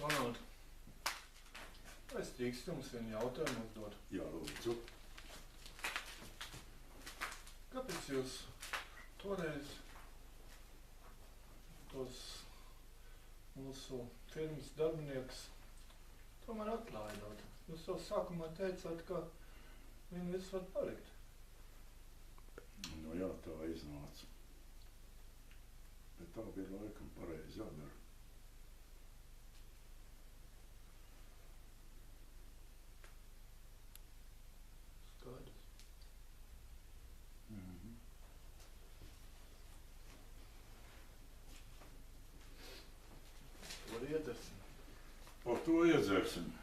Ronald, es drīkstu jums vienu jautājumu uzdot. Jā, lūdzu. Kāpēc jūs toreiz tos mūsu firmas darbinieks tomēr atlaidot? Jūs jau sākumā teicāt, ka viņi viss var palikt. Nu jā, tā iznāca. Bet tā bija laikam pareizi jādara. Skaidrs. Var iedzersim. Par to iedzersim.